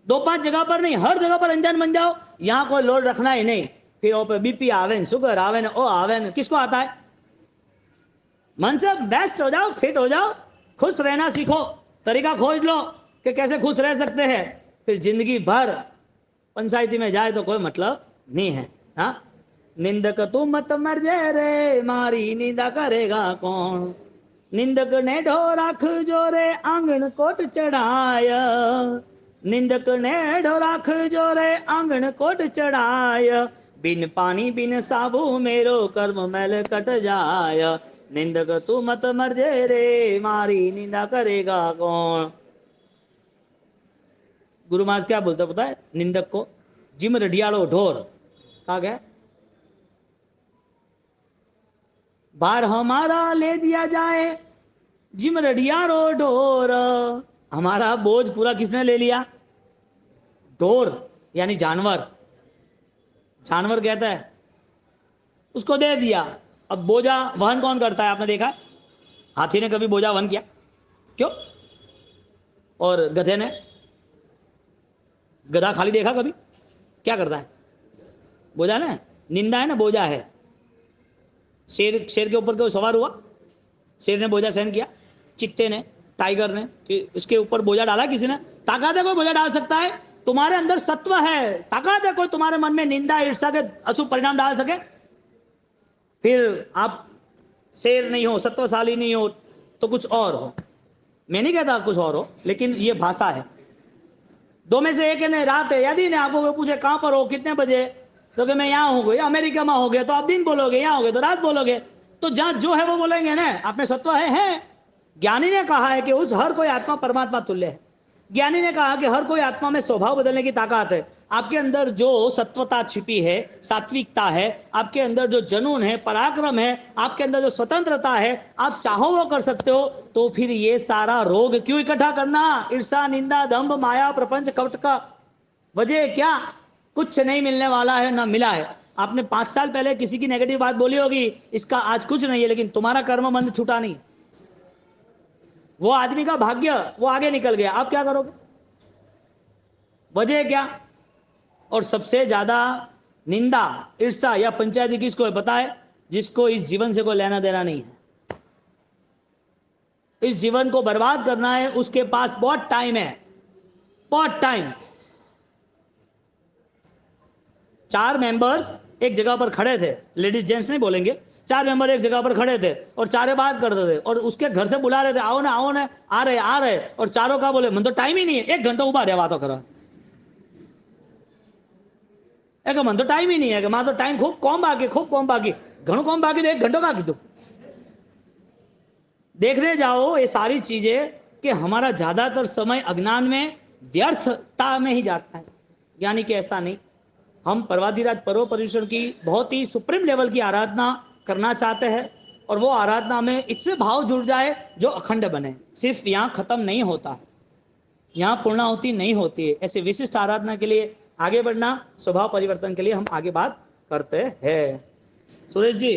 2-5 जगह पर नहीं, हर जगह पर अनजान बन जाओ, यहां कोई लोड रखना ही नहीं। फिर वो पे बीपी आवे, शुगर आवे, ओ आवे, किसको आता है? मन से बेस्ट हो जाओ, फिट हो जाओ, खुश रहना सीखो, तरीका खोज लो कि कैसे खुश रह सकते हैं, फिर जिंदगी भर पंचायती में जाए तो कोई मतलब नहीं है। हाँ, निंदक तू मत मर जाए रे, मारी निंदा करेगा कौन, निंदक ने ढो राख जो रे आंगन कोट चढ़ाय, निंदक ने ढो राख जो रे आंगन कोट चढ़ाय, बिन पानी बिन साबु मेरो कर्म मैल कट जाय, निंदक तू मत मर जे रे, मारी निंदा करेगा कौन। गुरु महाराज क्या बोलता पता है निंदक को? जिम रडियालो ढोर, कहा गया बार हमारा ले दिया जाए, जिम रडियारो ढोर, हमारा बोझ पूरा किसने ले लिया? ढोर यानी जानवर, जानवर कहता है उसको दे दिया। अब बोझा वहन कौन करता है? आपने देखा हाथी ने कभी बोझा वहन किया? क्यों? और गधे ने? गधा खाली देखा कभी? क्या करता है? बोझा ना, निंदा है ना, बोझा है। शेर, शेर के ऊपर क्यों सवार हुआ? शेर ने बोझा सहन किया, चित्ते ने, टाइगर ने, कि उसके ऊपर बोझा डाला किसी ने? ताकत है कोई बोझा डाल सकता है? तुम्हारे अंदर सत्व है, ताकत है कोई तुम्हारे मन में निंदा ईर्ष्या के अशुभ परिणाम डाल सके? फिर आप शेर नहीं हो, सत्वशाली नहीं हो, तो कुछ और हो। मैं नहीं कहता कुछ और हो, लेकिन ये भाषा है। दो में से एक है, रात है। यदि ने आपको कोई पूछे कहां पर हो, कितने बजे, तो कि मैं यहाँ हूँ, अमेरिका में हो गया तो आप दिन बोलोगे, यहाँ हो गए तो रात बोलोगे, तो जहां जो है वो बोलेंगे ना। आप में सत्व है। ज्ञानी ने कहा है कि उस हर कोई आत्मा परमात्मा तुल्य है। ज्ञानी ने कहा कि हर कोई आत्मा में स्वभाव बदलने की ताकत है। आपके अंदर जो सत्वता छिपी है, सात्विकता है, आपके अंदर जो जुनून है, पराक्रम है, आपके अंदर जो स्वतंत्रता है, आप चाहो वो कर सकते हो। तो फिर ये सारा रोग क्यों इकट्ठा करना? ईर्षा, निंदा, दंभ, माया, प्रपंच, कपट का वजह क्या? कुछ नहीं मिलने वाला है, ना मिला है। आपने 5 साल पहले किसी की नेगेटिव बात बोली होगी, इसका आज कुछ नहीं है, लेकिन तुम्हारा कर्म बंध छूटा नहीं। वो आदमी का भाग्य, वो आगे निकल गया, आप क्या करोगे? वजह क्या? और सबसे ज्यादा निंदा, ईर्षा या पंचायती किसको है पता है? जिसको इस जीवन से कोई लेना देना नहीं है। इस जीवन को बर्बाद करना है, उसके पास बहुत टाइम है, बहुत टाइम। 4 मेंबर्स एक जगह पर खड़े थे, लेडीज जेंट्स नहीं बोलेंगे, 4 मेंबर एक जगह पर खड़े थे और चारे बात करते थे, और उसके घर से बुला रहे थे, आओ ना आओ ना, आ रहे, और चारों का बोले मन तो टाइम ही नहीं है, 1 घंटा उभा रहे बातों करो, एक मन तो टाइम ही नहीं है, मां तो टाइम खूब कम बाकी, खूब कम बाकी, घणो कम बाकी, तो 1 घंटों का कीधु। देखने जाओ ये सारी चीजें कि हमारा ज्यादातर समय अज्ञान में, व्यर्थता में ही जाता है। यानी कि ऐसा नहीं, हम परवाधिराज परो परमेश्वर की बहुत ही सुप्रीम लेवल की आराधना करना चाहते हैं, और वो आराधना में इससे भाव जुड़ जाए जो अखंड बने। सिर्फ यहाँ खत्म नहीं होता है, यहाँ पूर्णाहुति नहीं होती है। ऐसे विशिष्ट आराधना के लिए आगे बढ़ना, स्वभाव परिवर्तन के लिए हम आगे बात करते हैं। सुरेश जी